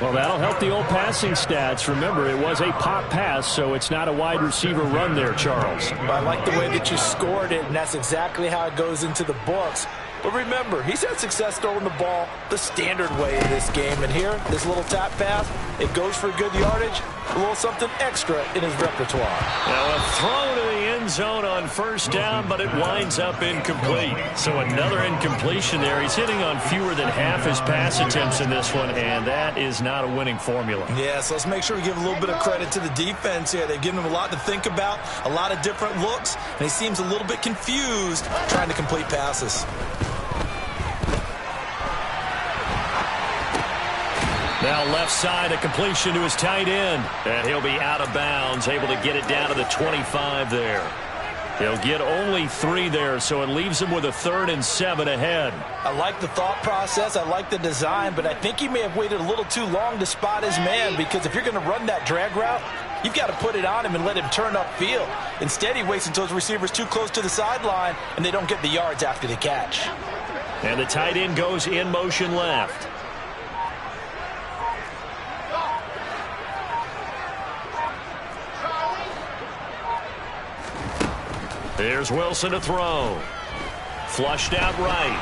Well, that'll help the old passing stats. Remember, it was a pop pass, so it's not a wide receiver run there, Charles. I like the way that you scored it, and that's exactly how it goes into the books. But remember, he's had success throwing the ball the standard way in this game. And here, this little tap pass, it goes for good yardage, a little something extra in his repertoire. Now a throw to the end zone on 1st down, but it winds up incomplete. So another incompletion there. He's hitting on fewer than half his pass attempts in this one, and that is not a winning formula. Yeah, so let's make sure we give a little bit of credit to the defense here. They've given him a lot to think about, a lot of different looks, and he seems a little bit confused trying to complete passes. Now left side, a completion to his tight end. And he'll be out of bounds, able to get it down to the 25 there. He'll get only 3 there, so it leaves him with a 3rd and 7 ahead. I like the thought process. I like the design, but I think he may have waited a little too long to spot his man because if you're going to run that drag route, you've got to put it on him and let him turn upfield. Instead, he waits until his receiver's too close to the sideline, and they don't get the yards after the catch. And the tight end goes in motion left. Here's Wilson to throw. Flushed out right.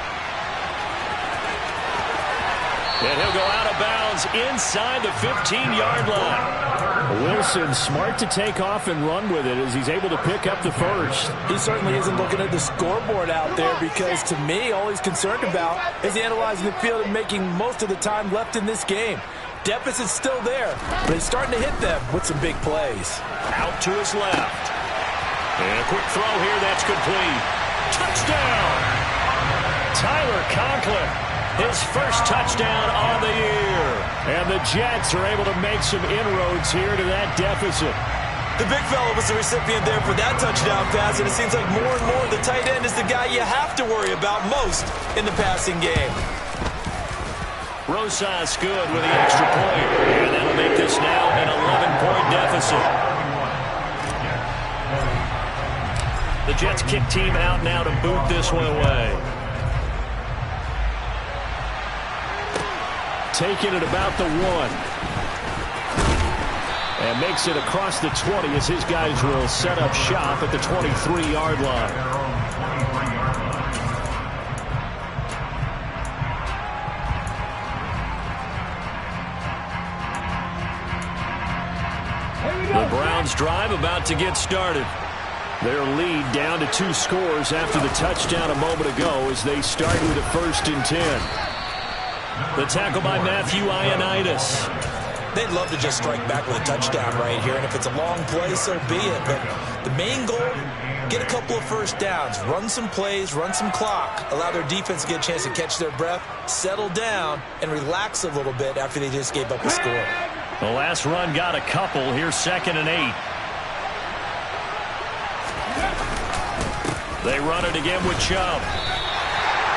And he'll go out of bounds inside the 15-yard line. Wilson smart to take off and run with it as he's able to pick up the first. He certainly isn't looking at the scoreboard out there because, to me, all he's concerned about is analyzing the field and making most of the time left in this game. Deficit's still there, but he's starting to hit them with some big plays. Out to his left. And a quick throw here. That's complete. Touchdown! Tyler Conklin. His first touchdown on the year. And the Jets are able to make some inroads here to that deficit. The big fella was the recipient there for that touchdown pass, and it seems like more and more the tight end is the guy you have to worry about most in the passing game. Rosas good with the extra point. And that'll make this now an 11-point deficit. The Jets kick team out now to boot this one away. Taking it about the 1. And makes it across the 20 as his guys will set up shop at the 23-yard line. The Browns drive about to get started. Their lead down to 2 scores after the touchdown a moment ago as they start with a 1st and 10. The tackle by Matthew Ioannidis. They'd love to just strike back with a touchdown right here, and if it's a long play, so be it. But the main goal, get a couple of first downs, run some plays, run some clock, allow their defense to get a chance to catch their breath, settle down, and relax a little bit after they just gave up a score. The last run got a couple. Here's 2nd and 8. They run it again with Chubb.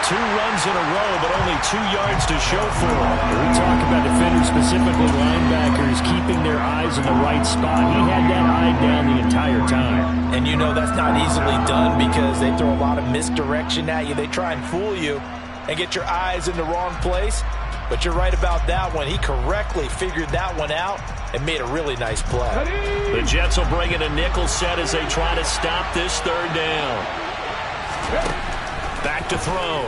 2 runs in a row, but only 2 yards to show for it. We talk about defenders, specifically linebackers, keeping their eyes in the right spot. He had that eye down the entire time. And you know that's not easily done because they throw a lot of misdirection at you. They try and fool you and get your eyes in the wrong place. But you're right about that one. He correctly figured that one out and made a really nice play. The Jets will bring in a nickel set as they try to stop this 3rd down. Back to throw.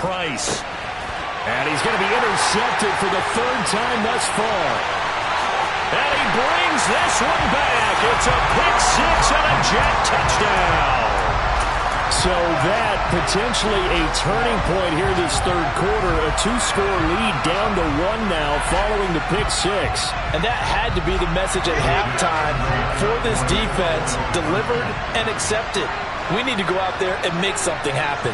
Price. And he's going to be intercepted for the 3rd time thus far. And he brings this one back. It's a pick 6 and a Jet touchdown. So that potentially a turning point here this 3rd quarter. A 2-score lead down to 1 now following the pick 6. And that had to be the message at halftime for this defense. Delivered and accepted. We need to go out there and make something happen.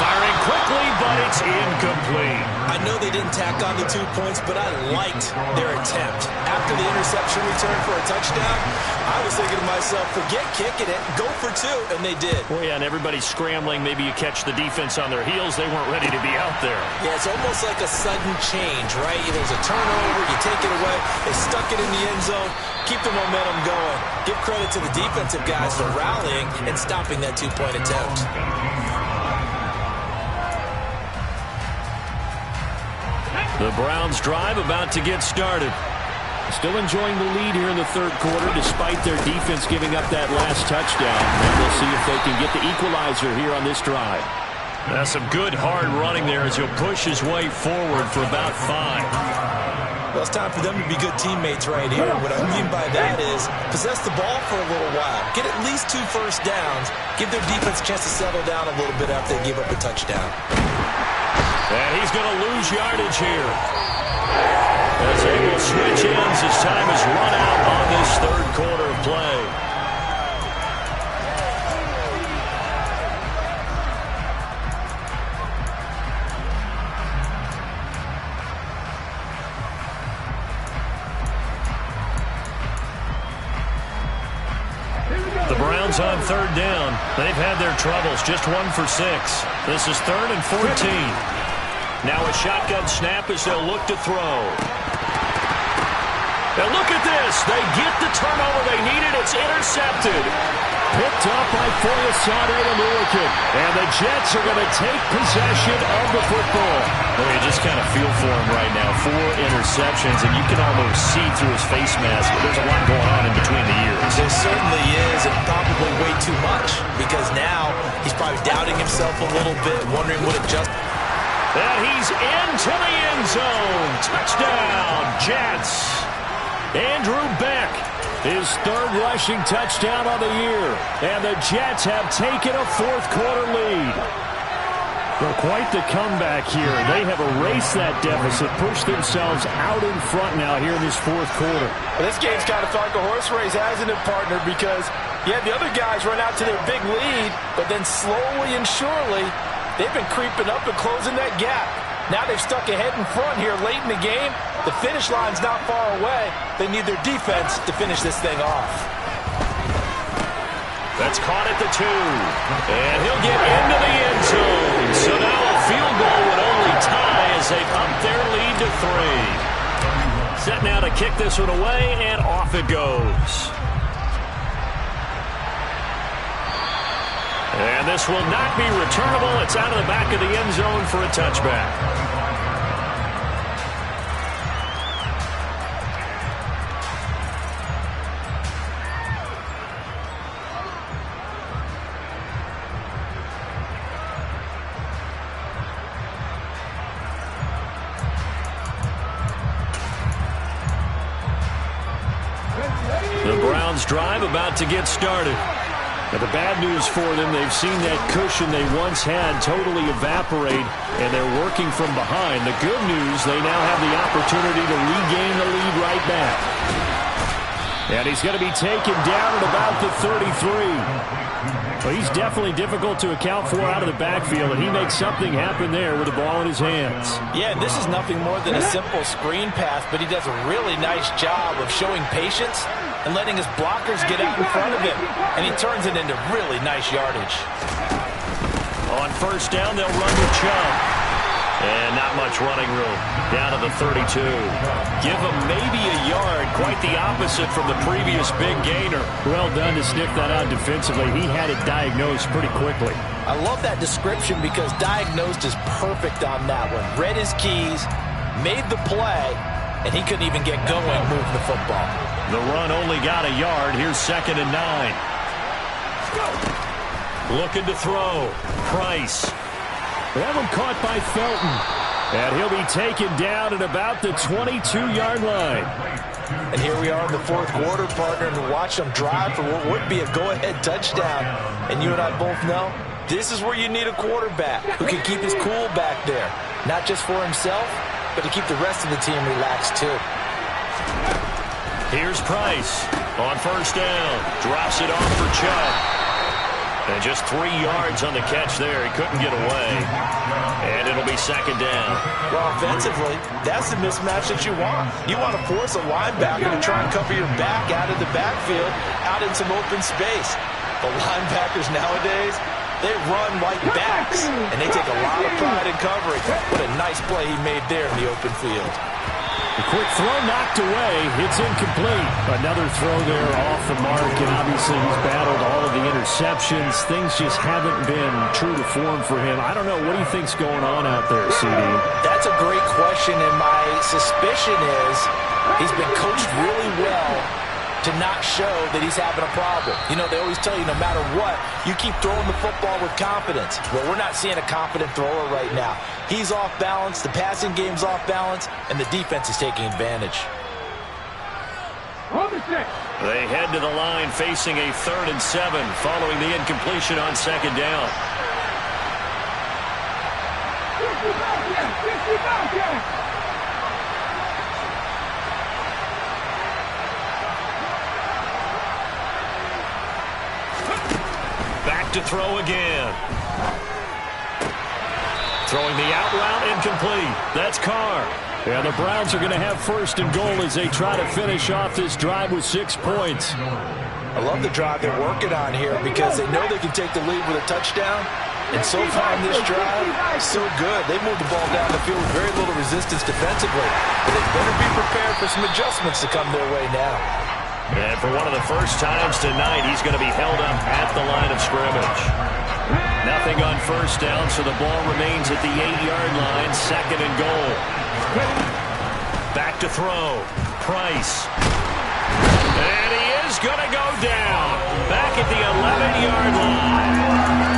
Firing quickly, but it's incomplete. I know they didn't tack on the 2 points, but I liked their attempt. After the interception return for a touchdown, I was thinking to myself, forget kicking it, go for 2, and they did. Well, yeah, and everybody's scrambling. Maybe you catch the defense on their heels. They weren't ready to be out there. Yeah, it's almost like a sudden change, right? There's a turnover, you take it away, they stuck it in the end zone, keep the momentum going. Give credit to the defensive guys for rallying and stopping that 2-point attempt. The Browns drive about to get started. Still enjoying the lead here in the 3rd quarter despite their defense giving up that last touchdown. And we'll see if they can get the equalizer here on this drive. That's some good hard running there as he'll push his way forward for about 5. Well, it's time for them to be good teammates right here. What I mean by that is possess the ball for a little while. Get at least 2 first downs. Give their defense a chance to settle down a little bit after they give up a touchdown. And he's going to lose yardage here. As they will switch ends as time is run out on this 3rd quarter of play. The Browns on 3rd down. They've had their troubles, just 1 for 6. This is 3rd and 14. Now a shotgun snap as they'll look to throw. Now look at this. They get the turnover they needed. It's intercepted. Picked up by Foyesade Oluokun. And the Jets are going to take possession of the football. Well, you just kind of feel for him right now. 4 interceptions, and you can almost see through his face mask. There's a lot going on in between the ears. There certainly is, and probably way too much, because now himself a little bit, wondering what adjustment. And he's into the end zone. Touchdown, Jets. Andrew Beck, his third rushing touchdown of the year. And the Jets have taken a fourth-quarter lead. Well, quite the comeback here. They have erased that deficit, pushed themselves out in front now here in this fourth quarter. Well, this game's kind of felt like a horse race, hasn't it, partner? Because, yeah, the other guys run out to their big lead, but then slowly and surely, they've been creeping up and closing that gap. Now they've stuck ahead in front here late in the game. The finish line's not far away. They need their defense to finish this thing off. That's caught at the 2. And he'll get into the end zone. So now a field goal would only tie as they've upped their lead to 3. Set now to kick this one away, and off it goes. And this will not be returnable. It's out of the back of the end zone for a touchback. The Browns drive about to get started. Now the bad news for them, they've seen that cushion they once had totally evaporate, and they're working from behind. The good news, they now have the opportunity to regain the lead right back. And he's going to be taken down at about the 33. Well, he's definitely difficult to account for out of the backfield, and he makes something happen there with the ball in his hands. Yeah, and this is nothing more than a simple screen pass, but he does a really nice job of showing patience and letting his blockers get out in front of him. And he turns it into really nice yardage. On first down, they'll run with Chubb. And not much running room. Down to the 32. Give him maybe a yard. Quite the opposite from the previous big gainer. Well done to sniff that out defensively. He had it diagnosed pretty quickly. I love that description because diagnosed is perfect on that one. Read his keys, made the play, and he couldn't even get going moving the football. The run only got a yard. Here's 2nd and 9. Looking to throw. Price. That one caught by Felton. And he'll be taken down at about the 22-yard line. And here we are in the fourth quarter, partner, and watch them drive for what would be a go-ahead touchdown. And you and I both know this is where you need a quarterback who can keep his cool back there. Not just for himself, but to keep the rest of the team relaxed too. Here's Price on first down. Drops it off for Chubb. And just 3 yards on the catch there. He couldn't get away. And it'll be 2nd down. Well, offensively, that's the mismatch that you want. You want to force a linebacker to try and cover your back out of the backfield, out in some open space. The linebackers nowadays, they run like backs, and they take a lot of pride in covering. What a nice play he made there in the open field. A quick throw knocked away. It's incomplete. Another throw there off the mark, and obviously he's battled all of the interceptions. Things just haven't been true to form for him. I don't know. What do you think's going on out there, CD? That's a great question, and my suspicion is he's been coached really well to not show that he's having a problem. You know, they always tell you no matter what, you keep throwing the football with confidence. Well, we're not seeing a confident thrower right now. He's off balance, the passing game's off balance, and the defense is taking advantage. They head to the line facing a 3rd and 7 following the incompletion on 2nd down. Back to throw again. Throwing the out route incomplete. That's Carr. Yeah, the Browns are going to have 1st and goal as they try to finish off this drive with 6 points. I love the drive they're working on here because they know they can take the lead with a touchdown. And so far in this drive, so good. They moved the ball down the field with very little resistance defensively. But they better be prepared for some adjustments to come their way now. And for one of the first times tonight, he's going to be held up at the line of scrimmage. Nothing on first down, so the ball remains at the 8-yard line, 2nd and goal. Back to throw. Price. And he is going to go down. Back at the 11-yard line.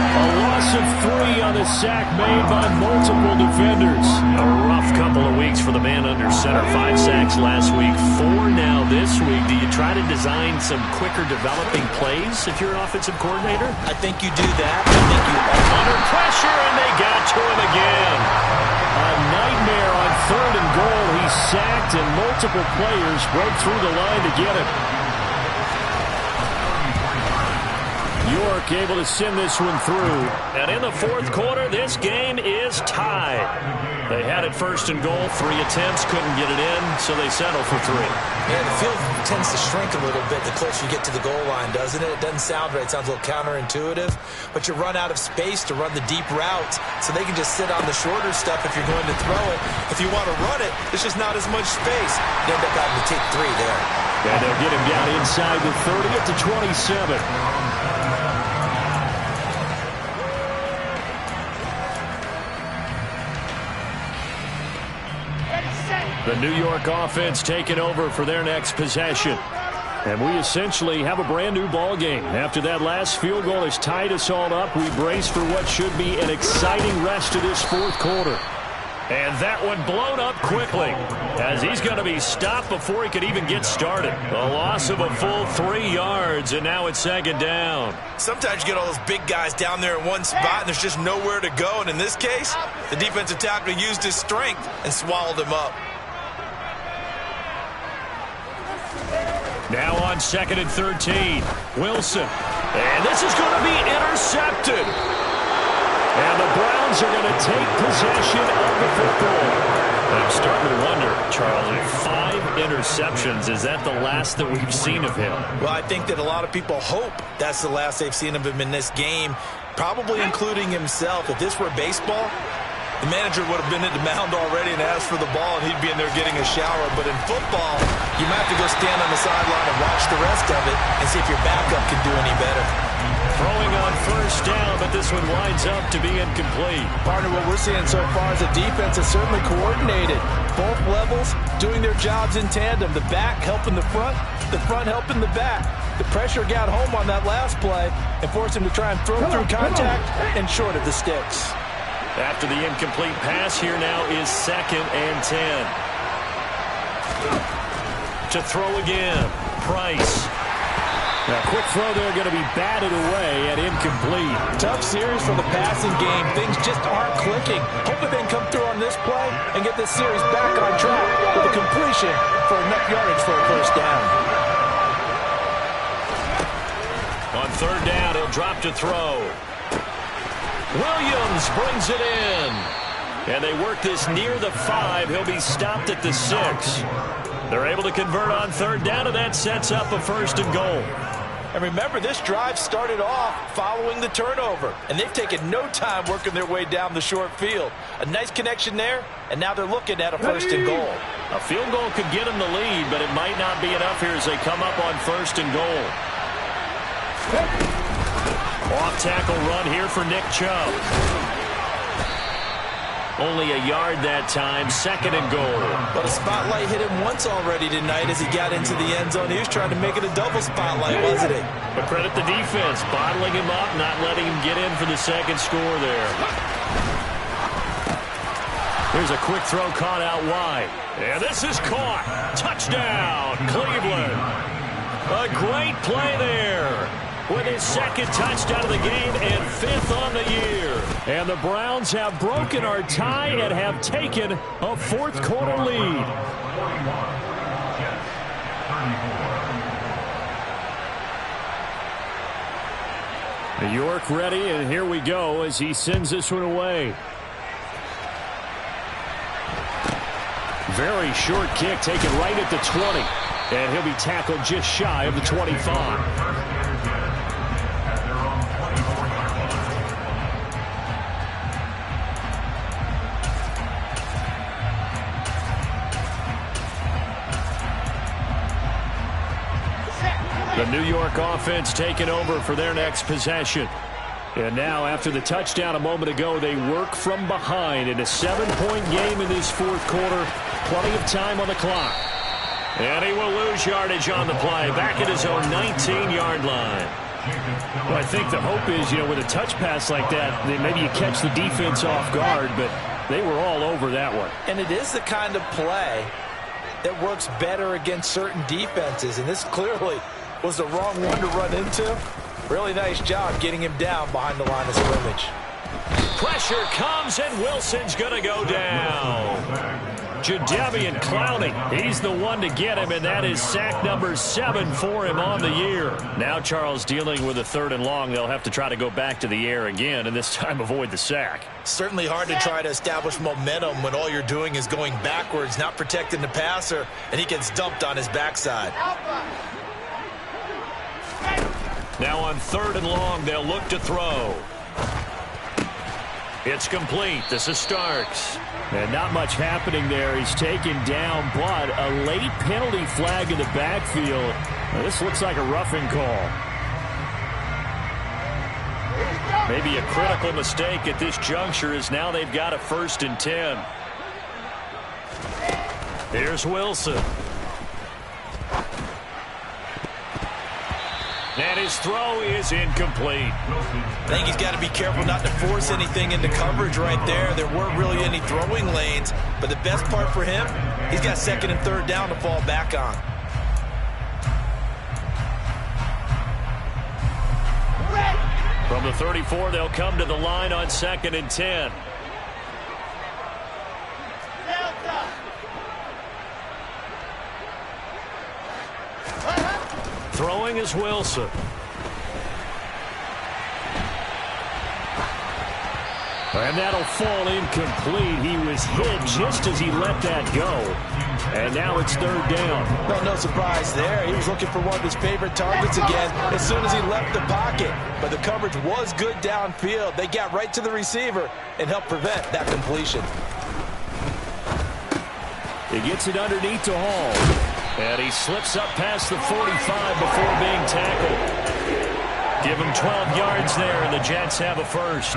A loss offensive three on the sack made by multiple defenders. A rough couple of weeks for the man under center. 5 sacks last week, 4 now this week. Do you try to design some quicker developing plays if you're an offensive coordinator? I think you do that. I think you Under pressure, and they got to him again. A nightmare on 3rd and goal. He's sacked, and multiple players broke through the line to get him. York able to send this one through. And in the 4th quarter, this game is tied. They had it 1st and goal, 3 attempts, couldn't get it in, so they settle for 3. Yeah, the field tends to shrink a little bit the closer you get to the goal line, doesn't it? It doesn't sound right. It sounds a little counterintuitive. But you run out of space to run the deep routes, so they can just sit on the shorter stuff if you're going to throw it. If you want to run it, there's just not as much space. You end up having to take 3 there. And they'll get him down inside the 30 at the 27. The New York offense taking over for their next possession. And we essentially have a brand new ball game. After that last field goal has tied us all up, we brace for what should be an exciting rest of this 4th quarter. And that one blown up quickly as he's going to be stopped before he could even get started. A loss of a full 3 yards, and now it's 2nd down. Sometimes you get all those big guys down there in one spot, and there's just nowhere to go. And in this case, the defensive tackle used his strength and swallowed him up. Now on 2nd and 13, Wilson. And this is going to be intercepted. And the Browns are going to take possession of the football. I'm starting to wonder, Charles, 5 interceptions, is that the last that we've seen of him? Well, I think that a lot of people hope that's the last they've seen of him in this game, probably including himself. If this were baseball, the manager would have been at the mound already and asked for the ball, and he'd be in there getting a shower. But in football, you might have to go stand on the sideline and watch the rest of it and see if your backup can do any better. Throwing on 1st down, but this one winds up to be incomplete. Partner, what we're seeing so far is the defense is certainly coordinated. Both levels doing their jobs in tandem. The back helping the front helping the back. The pressure got home on that last play and forced him to try and throw through contact and short of the sticks. After the incomplete pass, here now is 2nd and 10. To throw again, Price. Now, quick throw there going to be batted away and incomplete. Tough series for the passing game. Things just aren't clicking. Hoping they can come through on this play and get this series back on track with a completion for enough yardage for a 1st down. On 3rd down, he'll drop to throw. Williams brings it in. And they work this near the 5. He'll be stopped at the 6. They're able to convert on 3rd down, and that sets up a 1st and goal. And remember, this drive started off following the turnover, and they've taken no time working their way down the short field. A nice connection there, and now they're looking at a 1st and goal. A field goal could get them the lead, but it might not be enough here as they come up on 1st and goal. Off-tackle run here for Nick Chubb. Only a yard that time, 2nd and goal. But a spotlight hit him once already tonight as he got into the end zone. He was trying to make it a double spotlight, wasn't he? But credit the defense, bottling him up, not letting him get in for the 2nd score there. Here's a quick throw caught out wide. And this is caught. Touchdown, Cleveland. A great play there. With his 2nd touchdown of the game and 5th on the year. And the Browns have broken our tie and have taken a 4th quarter lead. York ready, and here we go as he sends this one away. Very short kick taken right at the 20. And he'll be tackled just shy of the 25. The New York offense taking over for their next possession. And now, after the touchdown a moment ago, they work from behind in a 7-point game in this 4th quarter. Plenty of time on the clock. And he will lose yardage on the play, back at his own 19-yard line. Well, I think the hope is, with a touch pass like that, maybe you catch the defense off guard, but they were all over that one. And it is the kind of play that works better against certain defenses, and this clearly was the wrong one to run into. Really nice job getting him down behind the line of scrimmage. Pressure comes, and Wilson's going to go down. Jadeveon Clowney, he's the one to get him, and that is sack number 7 for him on the year. Now Charles dealing with a 3rd and long. They'll have to try to go back to the air again, and this time avoid the sack. Certainly hard to try to establish momentum when all you're doing is going backwards, not protecting the passer, and he gets dumped on his backside. Now on 3rd and long, they'll look to throw. It's complete. This is Starks. And not much happening there. He's taken down, but a late penalty flag in the backfield. Now, this looks like a roughing call. Maybe a critical mistake at this juncture, as now they've got a 1st and 10. Here's Wilson. And his throw is incomplete. I think he's got to be careful not to force anything into coverage right there. There weren't really any throwing lanes, but the best part for him, he's got 2nd and 3rd down to fall back on. From the 34, they'll come to the line on 2nd and 10. Throwing is Wilson. And that'll fall incomplete. He was hit just as he let that go. And now it's 3rd down. Well, no surprise there. He was looking for one of his favorite targets again as soon as he left the pocket. But the coverage was good downfield. They got right to the receiver and helped prevent that completion. He gets it underneath to Hall. And he slips up past the 45 before being tackled. Give him 12 yards there, and the Jets have a 1st.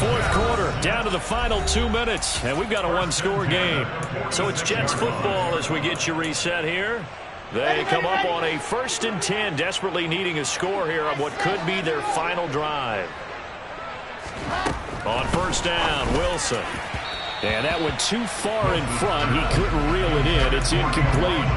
4th quarter, down to the final 2 minutes, and we've got a 1-score game. So it's Jets football as we get you reset here. They come up on a 1st and 10, desperately needing a score here on what could be their final drive. On 1st down, Wilson. And that went too far in front. He couldn't reel it in. It's incomplete.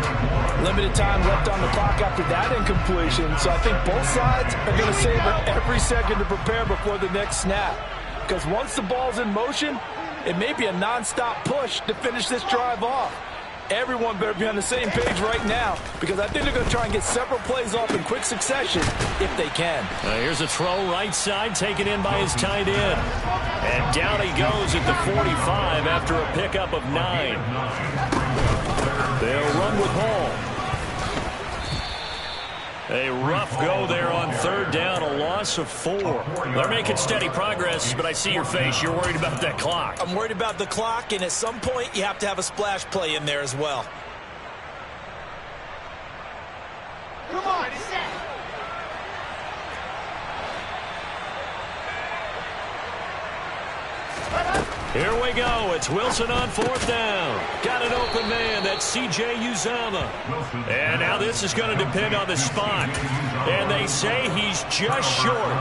Limited time left on the clock after that incompletion. So I think both sides are going to savor every second to prepare before the next snap. Because once the ball's in motion, it may be a nonstop push to finish this drive off. Everyone better be on the same page right now, because I think they're going to try and get several plays off in quick succession if they can. Here's a throw right side taken in by his tight end. And down he goes at the 45 after a pickup of 9. They'll run with Hall. A rough go there on 3rd down, a loss of 4. They're making steady progress, but I see your face. You're worried about that clock. I'm worried about the clock, and at some point you have to have a splash play in there as well. Come on, set. Here we go. It's Wilson on 4th down. Got an open man. That's C.J. Uzomah. And now this is going to depend on the spot. And they say he's just short.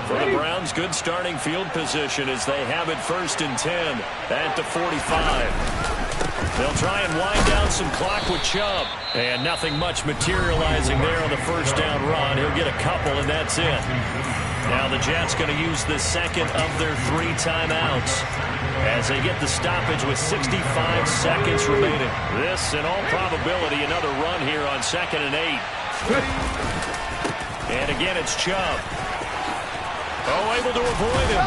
For the Browns, good starting field position as they have it 1st and 10 at the 45. They'll try and wind down some clock with Chubb. And nothing much materializing there on the 1st down run. He'll get a couple, and that's it. Now the Jets going to use the 2nd of their 3 timeouts as they get the stoppage with 65 seconds remaining. This, in all probability, another run here on 2nd and 8. And again, it's Chubb. Oh, able to avoid him.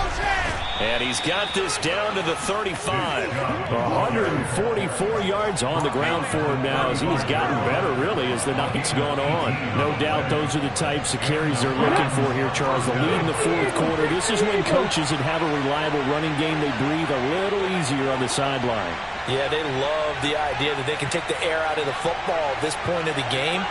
And he's got this down to the 35. 144 yards on the ground for him now as he's gotten better, really, as the night's gone on. No doubt those are the types of carries they're looking for here, Charles. The lead in the 4th quarter. This is when coaches that have a reliable running game, they breathe a little easier on the sideline. Yeah, they love the idea that they can take the air out of the football at this point of the game.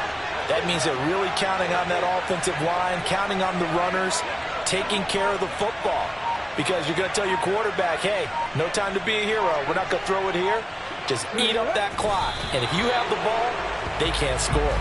That means they're really counting on that offensive line, counting on the runners, taking care of the football. Because you're going to tell your quarterback, hey, no time to be a hero. We're not going to throw it here. Just eat up that clock. And if you have the ball, they can't score.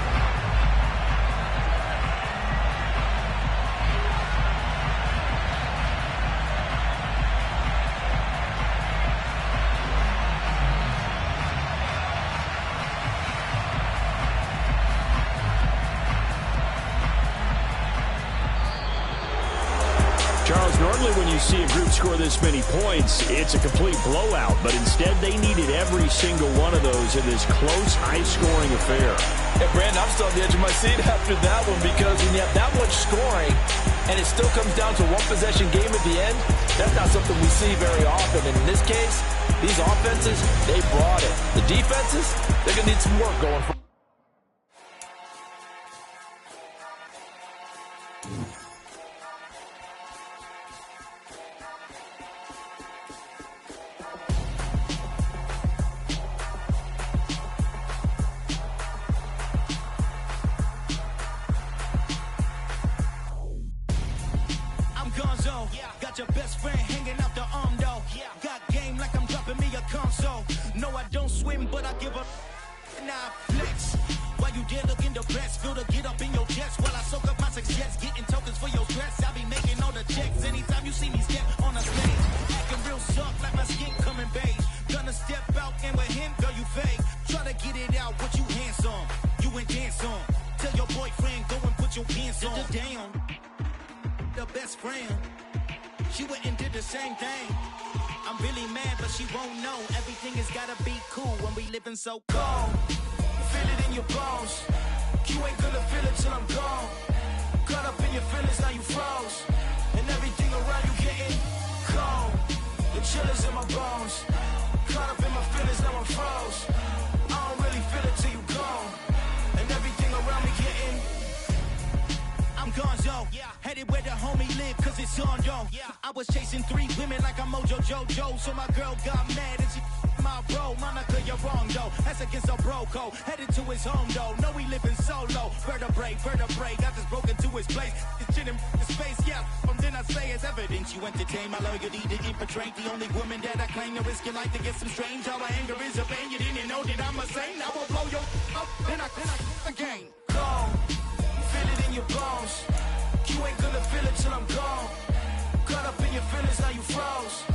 Normally when you see a group score this many points, it's a complete blowout. But instead, they needed every single one of those in this close, high-scoring affair. Hey, Brandon, I'm still on the edge of my seat after that one because when you have that much scoring and it still comes down to one-possession game at the end, that's not something we see very often. And in this case, these offenses, they brought it. The defenses, they're going to need some work going forward. Got your best friend hanging out the arm though. Got game like I'm dropping me a console. No, I don't swim, but I give up. Nah, flex. While you there looking the best, feel to get up in your chest while I soak up my success, getting tokens for your stress. I be making all the checks anytime you see me step on a stage. Acting real soft like my skin coming beige. Gonna step out and with him, girl, you fake. Try to get it out, what you handsome. You ain't dance on. Tell your boyfriend, go and put your pants on. Down. The best friend. She went and did the same thing. I'm really mad, but she won't know. Everything has gotta be cool when we living so cold. Feel it in your bones. You ain't gonna feel it till I'm gone. Caught up in your feelings, now you froze. And everything around you getting cold. The chill is in my bones. Caught up in my feelings, now I'm froze. I don't really feel it till you gone. And everything around me getting I'm gonzo, headed where the homie live, cause it's on, yo. I was chasing 3 women like I'm Mojo Jojo, so my girl got mad and she my bro. Monica, you're wrong, though. That's against a bro code. Headed to his home, though. No, he living solo. Vertebrae, got this broken to his place. It's shit in his face, yeah. From then I say it's evidence you entertain my loyalty to infiltrate. The only woman that I claim to risk your life to get some strange. All my anger is a pain. You didn't know that I'm a saint. I will blow your up, then I again. Go. Feel it in your bones. You ain't gonna feel it till I'm gone. Caught up in your feelings, now you froze.